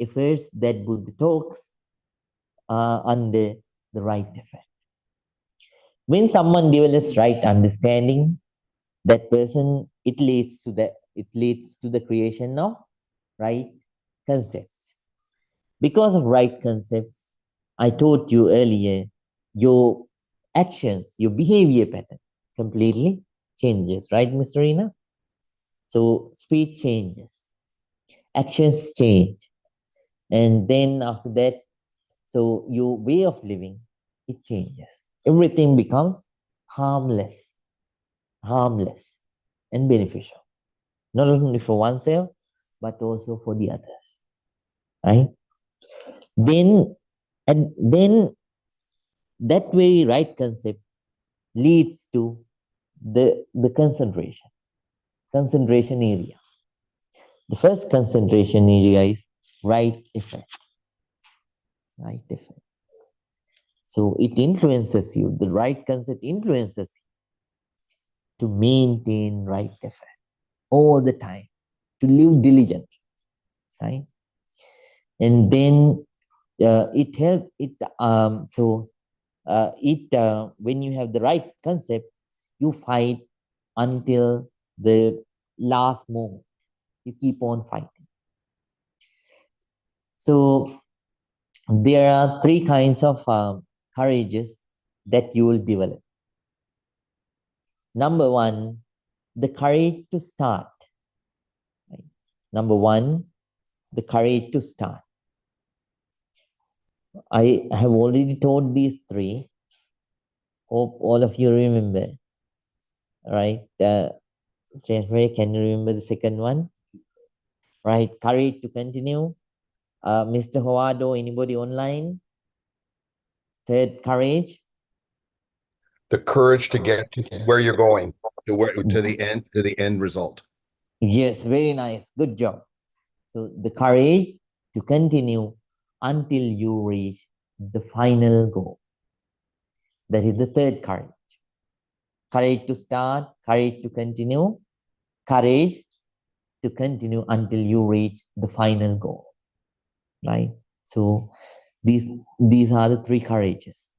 efforts that Buddha talks under the right effort. When someone develops right understanding, that person, it leads to the creation of right concepts. Because of right concepts, I told you earlier, your actions, your behavior pattern completely changes, right, Mr. Rina? So speech changes, actions change, and then after that, so your way of living, it changes. Everything becomes harmless, harmless and beneficial, not only for oneself, but also for the others, right? Then, and then that very right concept leads to the concentration area. The first concentration area is right effect, right effect. So it influences you, the right concept influences you to maintain right effect all the time, to live diligently, right? And then it helps it when you have the right concept, you fight until the last moment. You keep on fighting. So there are three kinds of courages that you will develop. Number one, the courage to start. Right? Number one, the courage to start. I have already told these three. Hope all of you remember. Right? Straight away, can you remember the second one? Right? Courage to continue. Mr. Howado, anybody online? Third, courage. The courage to get to where you're going, to the end result. Yes, very nice. Good job. So the courage to continue until you reach the final goal. That is the third courage. Courage to start, courage to continue, courage to continue until you reach the final goal. Right? So these are the three courages.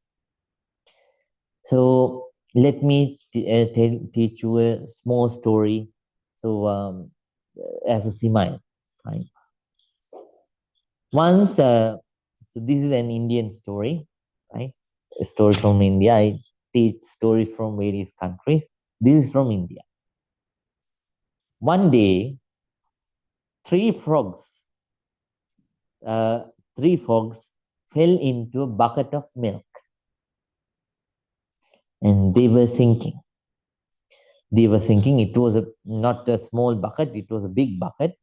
So let me teach you a small story. So as a simile, right? Once, so this is an Indian story, right? A story from India. I teach stories from various countries. This is from India. One day, three frogs fell into a bucket of milk. And they were thinking. It was not a small bucket, it was a big bucket.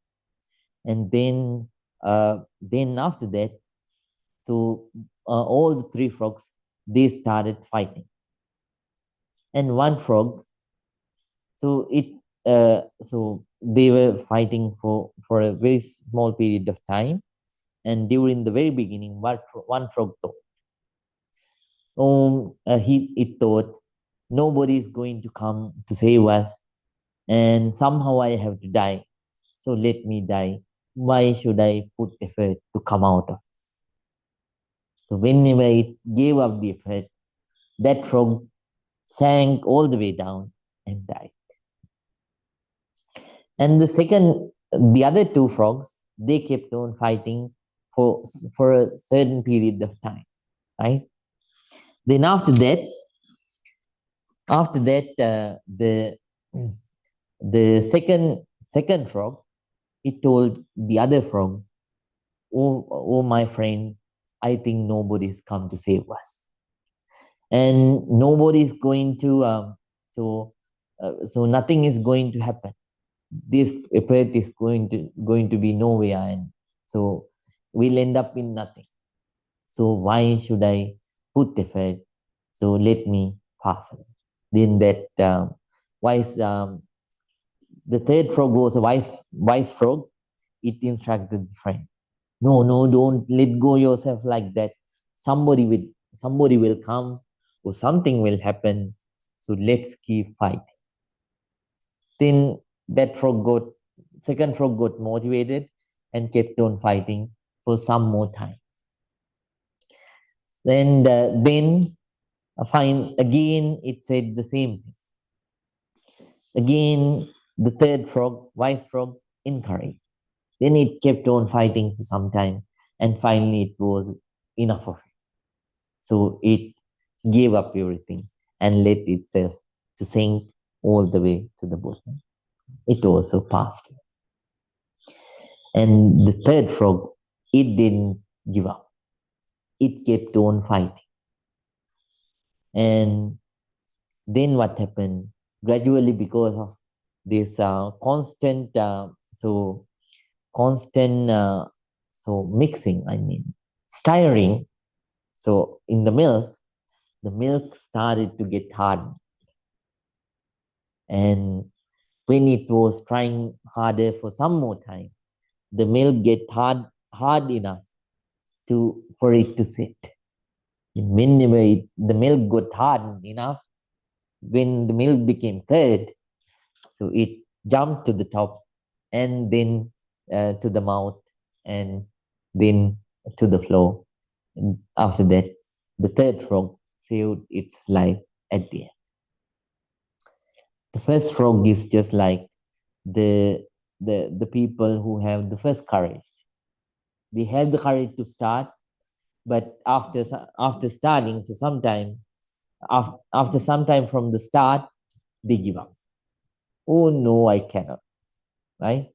And then after that, so all the three frogs, they started fighting. And one frog, so they were fighting for a very small period of time. And during the very beginning, one frog thought, it thought, nobody is going to come to save us, and somehow I have to die. So let me die. Why should I put effort to come out of it? So whenever it gave up the effort, that frog sank all the way down and died. And the other two frogs, they kept on fighting for a certain period of time, right? Then after that, the second frog, it told the other frog, oh my friend, I think nobody's come to save us, and nobody's going to so nothing is going to happen. This effort is going to be nowhere, and so we'll end up in nothing. So why should I put effort? So let me pass away. Then that the third frog was a wise frog. It instructed the friend, no, don't let go yourself like that. Somebody will come, or something will happen. So let's keep fighting. Then that second frog got motivated and kept on fighting for some more time. Then again it said the same thing. Again, the third frog, wise frog, encouraged. Then it kept on fighting for some time, and finally it was enough of it. So it gave up everything and let itself to sink all the way to the bottom. It also passed. And the third frog, it didn't give up. It kept on fighting. And then what happened? Gradually, because of this constant mixing, stirring, so in the milk started to get hard. And when it was trying harder for some more time, the milk get hard enough for it to sit. And whenever the milk got hard enough, when the milk became curd, so it jumped to the top, and then to the mouth, and then to the floor. And after that, the third frog saved its life at the end. The first frog is just like the people who have the first courage. They have the courage to start, but after starting for some time, after some time from the start, they give up. Oh no, I cannot, right?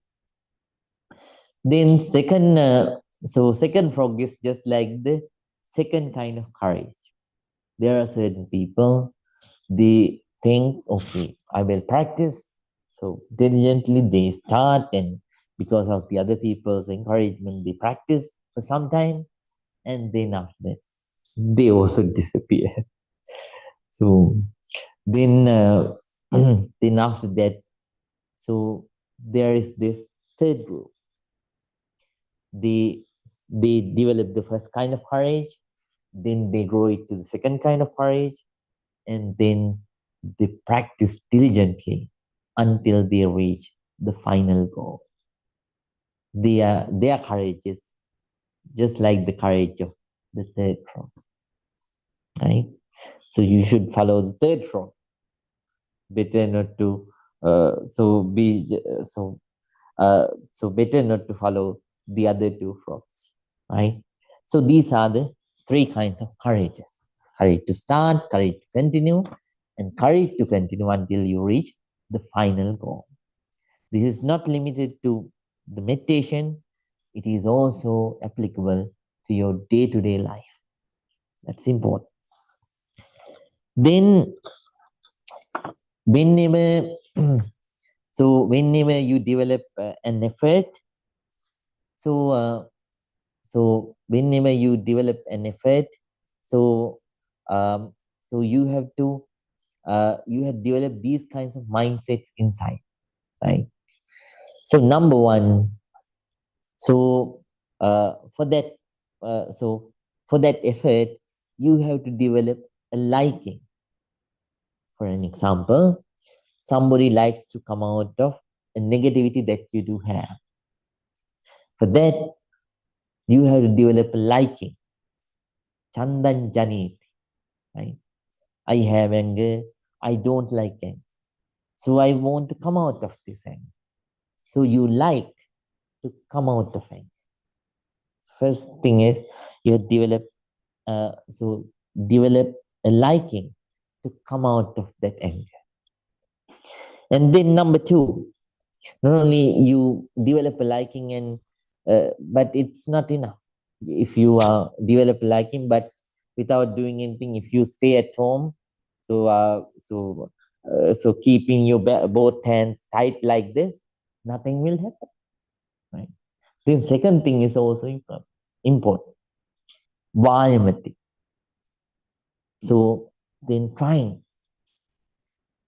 Then second frog is just like the second kind of courage. There are certain people, they think, okay, I will practice. So diligently they start, and because of the other people's encouragement, they practice for some time, and then after that, they also disappear. So then then after that, so there is this third group. They develop the first kind of courage, then they grow it to the second kind of courage, and then they practice diligently until they reach the final goal. Their courage is just like the courage of the third frog, right? So you should follow the third frog. Better not to better not to follow the other two frogs, right? So these are the three kinds of courages: courage to start, courage to continue, and courage to continue until you reach the final goal. This is not limited to the meditation. It is also applicable to your day-to-day life. That's important. Then whenever whenever you develop an effort, so whenever you develop an effort, so so you have developed these kinds of mindsets inside, right? So number one, so for that for that effort, you have to develop a liking. For an example, somebody likes to come out of a negativity that you do have. For that, you have to develop a liking. Chandan Janit, right? I have anger. I don't like anger. So I want to come out of this anger. So you like to come out of anger. First thing is you develop develop a liking to come out of that anger. And then number two, not only you develop a liking and but it's not enough. If you develop a liking but without doing anything, if you stay at home, so keeping your both hands tight like this, nothing will happen, right? Then second thing is also important. Vayamati. So then trying.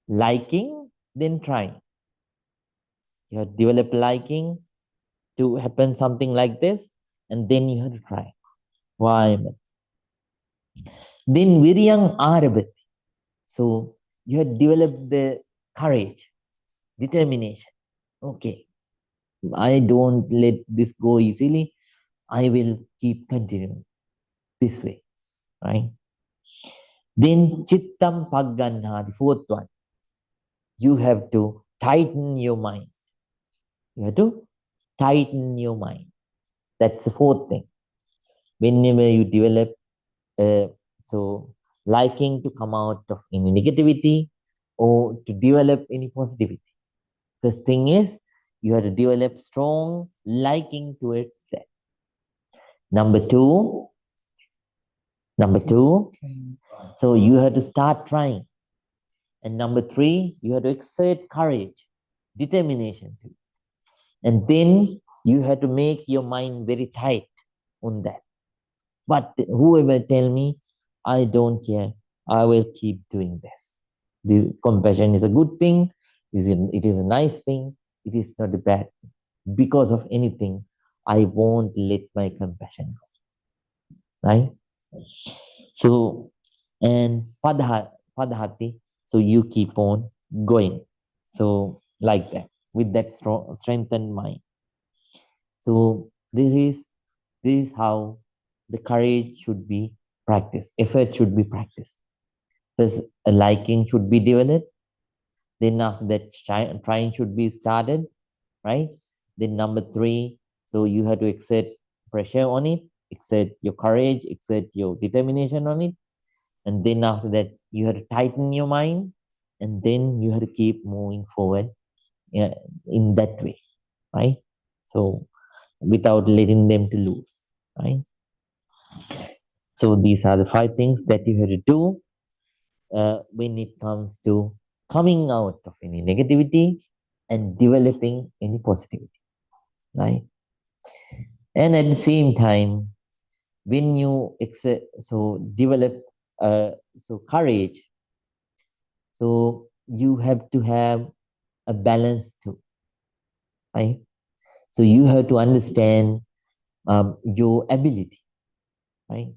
Liking, then trying. You have developed liking to happen something like this, and then you have to try. Vayamati. Then viryang arabati. So you have developed the courage, determination. Okay, I don't let this go easily. I will keep continuing this way, right? Then chittam pagganha, the fourth one. You have to tighten your mind. You have to tighten your mind. That's the fourth thing. Whenever you develop liking to come out of any negativity or to develop any positivity. First thing is you have to develop strong liking to itself. Number two, so you have to start trying. And number three, you have to exert courage, determination to it. And then you have to make your mind very tight on that. But whoever tell me, I don't care, I will keep doing this. The compassion is a good thing. It is a nice thing. It is not a bad thing. Because of anything, I won't let my compassion go. Right? So, and padhati, so you keep on going. So, like that, with that strengthened mind. So, this is how the courage should be practiced. Effort should be practiced. First, a liking should be developed. Then after that, trying should be started, right? Then number three, so you have to exert pressure on it, exert your courage, exert your determination on it. And then after that, you have to tighten your mind. And then you have to keep moving forward in that way, right? So without letting them to lose, right? So these are the 5 things that you have to do when it comes to coming out of any negativity and developing any positivity, right? And at the same time, when you develop courage, so you have to have a balance too, right? So you have to understand your ability, right?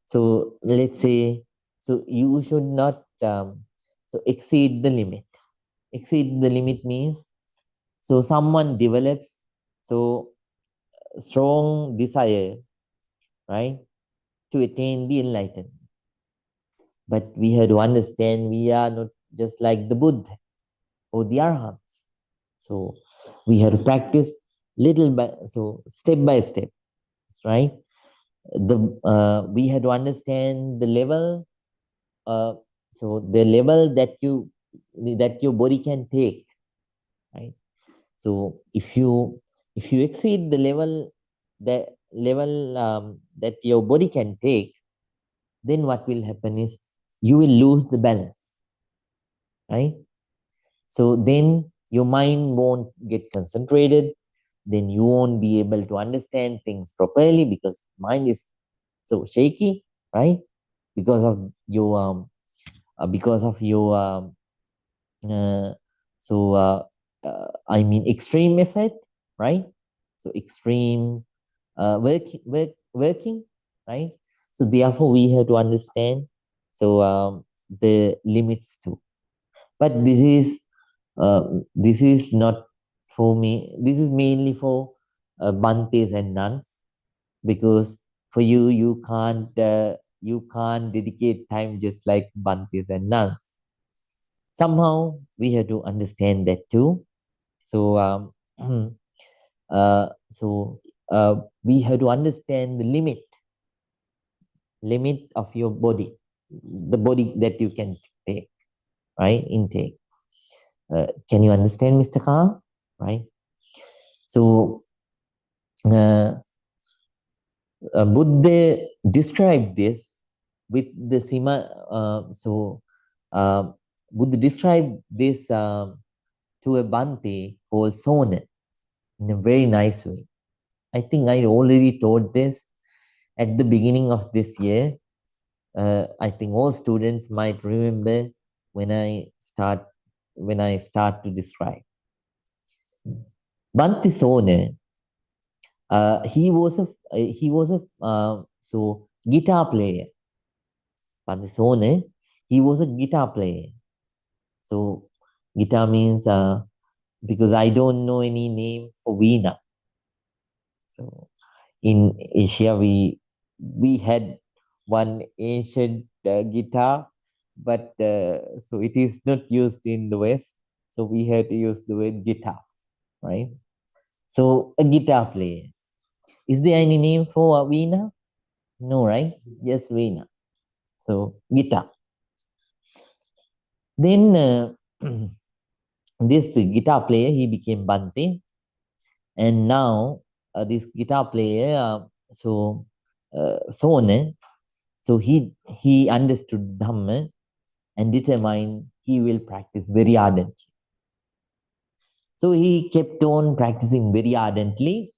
So let's say, so you should not exceed the limit. Exceed the limit means, so someone develops strong desire, right, to attain the enlightenment. But we have to understand we are not just like the Buddha or the Arhats. So we have to practice step by step, right? We have to understand the level, the level that your body can take, right? So if you exceed the level that that your body can take, then what will happen is you will lose the balance, right? So then your mind won't get concentrated, then you won't be able to understand things properly because mind is so shaky, right? Because of your uh, so I mean extreme effort, right? So extreme working, right? So therefore we have to understand the limits too. But this is not for me. This is mainly for Bantes and nuns, because for you can't dedicate time just like Bantes and nuns. Somehow we have to understand that too. So so we have to understand the limit of your body, the body that you can take, right? Intake. Can you understand, Mr. Khan? Right. So Buddha described this with the sima. Buddha described this to a Bante called Sona in a very nice way. I think I already told this at the beginning of this year. I think all students might remember when I start to describe. Bante Sona, he was a guitar player. Bante Sona, he was a guitar player. So guitar means because I don't know any name for Veena. So in Asia, we had one ancient guitar, but so it is not used in the West. So we had to use the word guitar, right? So a guitar player. Is there any name for Veena? No, right? Just Veena. So guitar. Then this guitar player, he became Bante, and now this guitar player, Sone, so he understood Dhamma and determined he will practice very ardently. So he kept on practicing very ardently,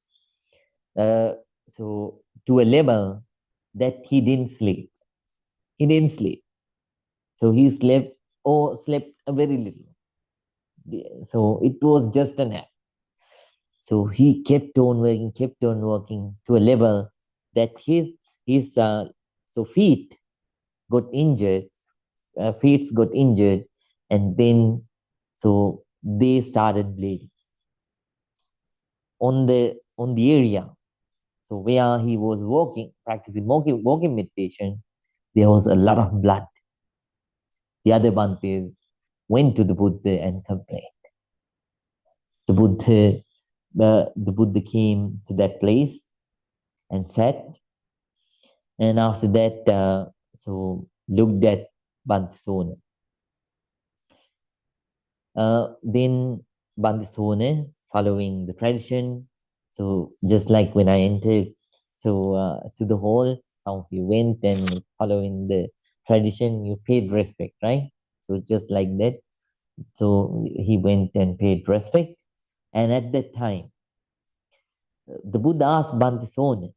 so to a level that he didn't sleep. He didn't sleep. So he slept a very little. So it was just a nap. So he kept on working to a level that his feet got injured, and then so they started bleeding on the area. So where he was practicing walking meditation, there was a lot of blood. The other Bantes went to the Buddha and complained. The Buddha came to that place and sat, and after that, looked at Bantisona. Then Bantisona, following the tradition, so just like when I entered, to the hall, some of you went and following the tradition, you paid respect, right? So just like that, so he went and paid respect, and at that time, the Buddha asked Bantisona,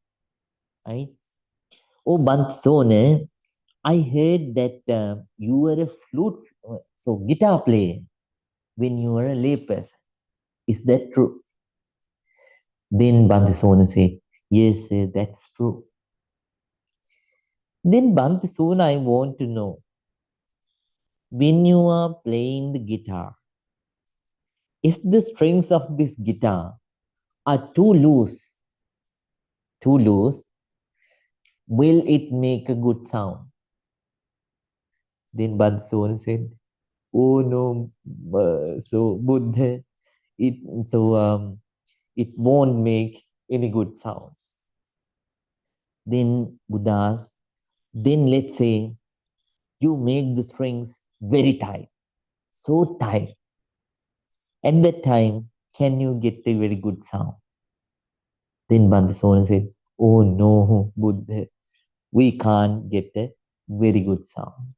right? Oh, Bantisona, I heard that you were a guitar player when you were a layperson. Is that true? Then Bantisona said, yes, that's true. Then Bantisona, I want to know, when you are playing the guitar, if the strings of this guitar are too loose, will it make a good sound? Then Bantisona said, oh no, Buddha, it won't make any good sound. Then Buddha asked, then let's say you make the strings very tight, so tight. At that time, can you get a very good sound? Then Bantisona said, oh no, Buddha, we can't get a very good sound.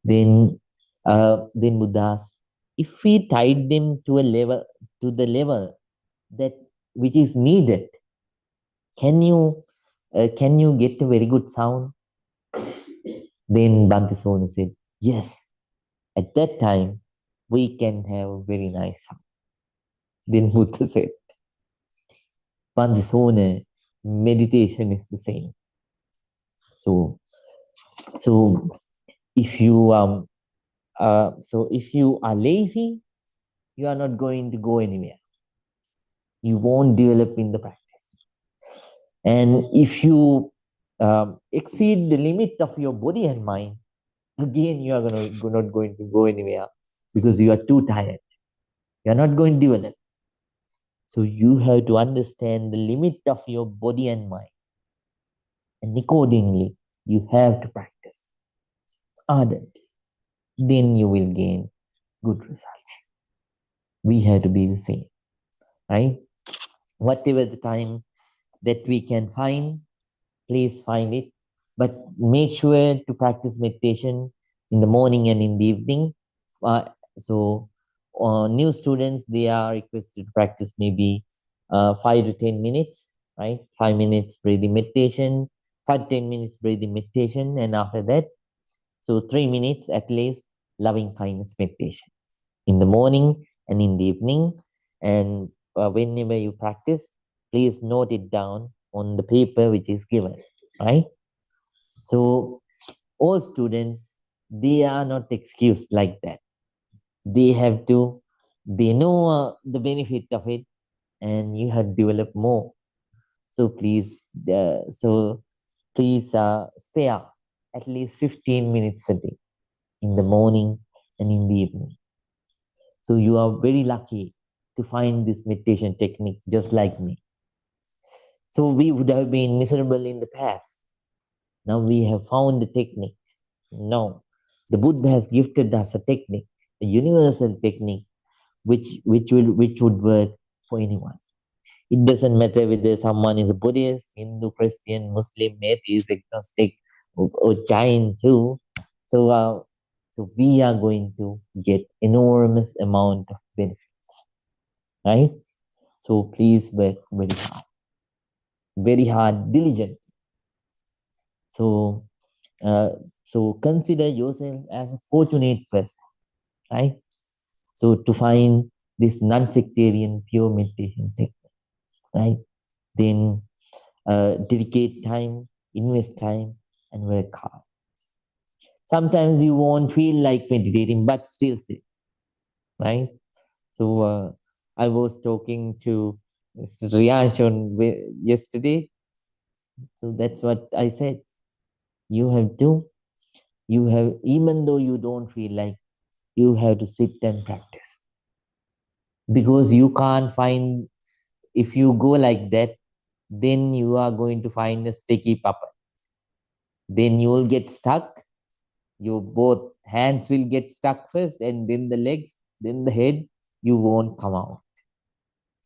Then Buddha asked, if we tied them to the level that which is needed, can you get a very good sound? Then Bhantisona said, yes, at that time we can have a very nice sound. Then Buddha said, Bhantisona, meditation is the same. So if you if you are lazy, you are not going to go anywhere. You won't develop in the practice. And if you exceed the limit of your body and mind, again you are not going to go anywhere because you are too tired. You are not going to develop. So you have to understand the limit of your body and mind. And accordingly, you have to practice ardently. Then you will gain good results. We have to be the same, right? Whatever the time that we can find, please find it. But make sure to practice meditation in the morning and in the evening. New students, they are requested to practice maybe 5 to 10 minutes, right? 5 minutes breathing meditation, 5 to 10 minutes breathing meditation, and after that, so 3 minutes at least loving kindness meditation in the morning and in the evening. And whenever you practice, please note it down on the paper which is given, right? So all students, they are not excused like that. They know the benefit of it, and you have developed more. So please, spare at least 15 minutes a day in the morning and in the evening. So you are very lucky to find this meditation technique just like me. So we would have been miserable in the past. Now we have found the technique. No, the Buddha has gifted us a technique, a universal technique, which would work for anyone. It doesn't matter whether someone is a Buddhist, Hindu, Christian, Muslim, atheist, agnostic, or Jain too. So we are going to get enormous amount of benefits, right? So please work very hard, diligent. So consider yourself as a fortunate person, right? So to find this non-sectarian pure meditation technique, right? Then dedicate time, invest time, and work hard. Sometimes you won't feel like meditating, but still sit, right? So I was talking to Mr. Rianshon yesterday. So that's what I said. Even though you don't feel like, you have to sit and practice. Because you can't find, if you go like that, then you are going to find a sticky puppet. Then you will get stuck. Your both hands will get stuck first, and then the legs, then the head. You won't come out.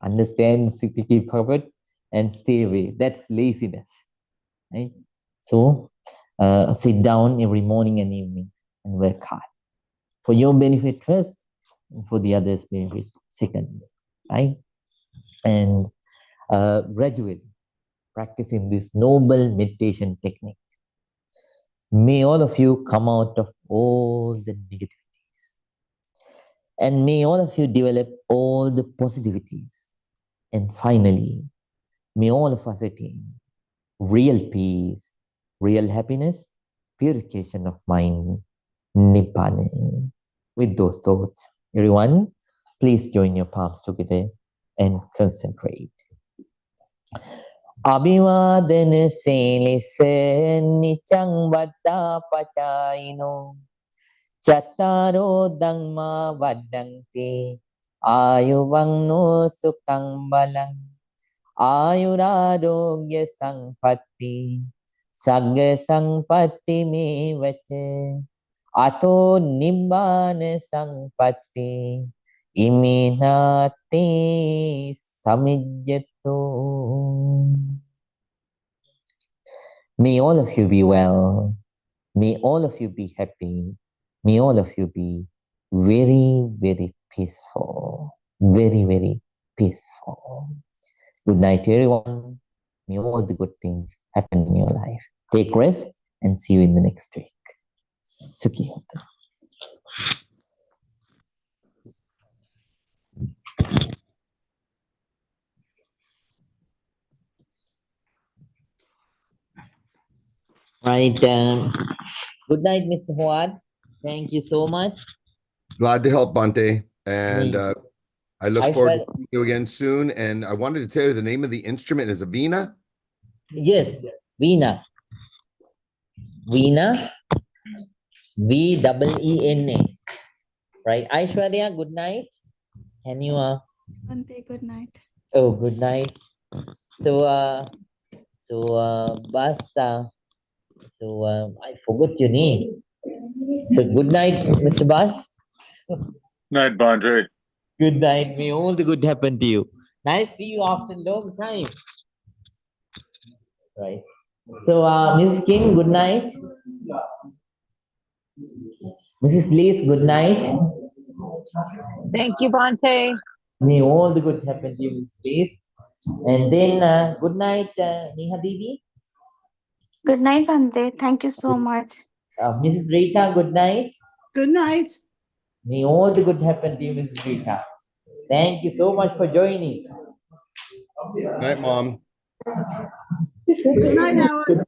Understand sticky puppet and stay away. That's laziness, right? So sit down every morning and evening and work hard for your benefit first, and for the others' benefit second, right? And gradually practicing this noble meditation technique, may all of you come out of all the negativities, and may all of you develop all the positivities, and finally, may all of us attain real peace, real happiness, purification of mind, nibbana. With those thoughts, everyone, please join your palms together and concentrate. Abhivadana selise nichang vada pachaino chattaro dhamma vadanti ayuvang sukhang balang ayurarogya sampatti sagga sampatti me vache ato nibbana sampatti iminati samijjato. May all of you be well. May all of you be happy. May all of you be very, very peaceful. Very, very peaceful. Good night to everyone. May all the good things happen in your life. Take rest and see you in the next week. Sukhi Hotu. Right. Good night, Mr. Fuad. Thank you so much. Glad to help, Bante. And Me. I look I forward shall- to seeing you again soon. And I wanted to tell you the name of the instrument is a Veena. Yes, Veena. Veena. Veena. Right. Aishwarya, good night. Can you Bante, good night. oh good night. So Bas I forgot your name. So good night, Mr. Bas. Night, Bante. Good night. May all the good happen to you. Nice see you after a long time. Right. So Mrs. King, good night. Mrs. Leith, good night. Thank you, Bante. May all the good happen to you, Mrs. Leith. And then good night, Neha Didi. Good night, Bante. Thank you so much. Mrs. Rita, good night. Good night. May all the good happen to you, Mrs. Rita. Thank you so much for joining. Night, Mom. Good night, Howard.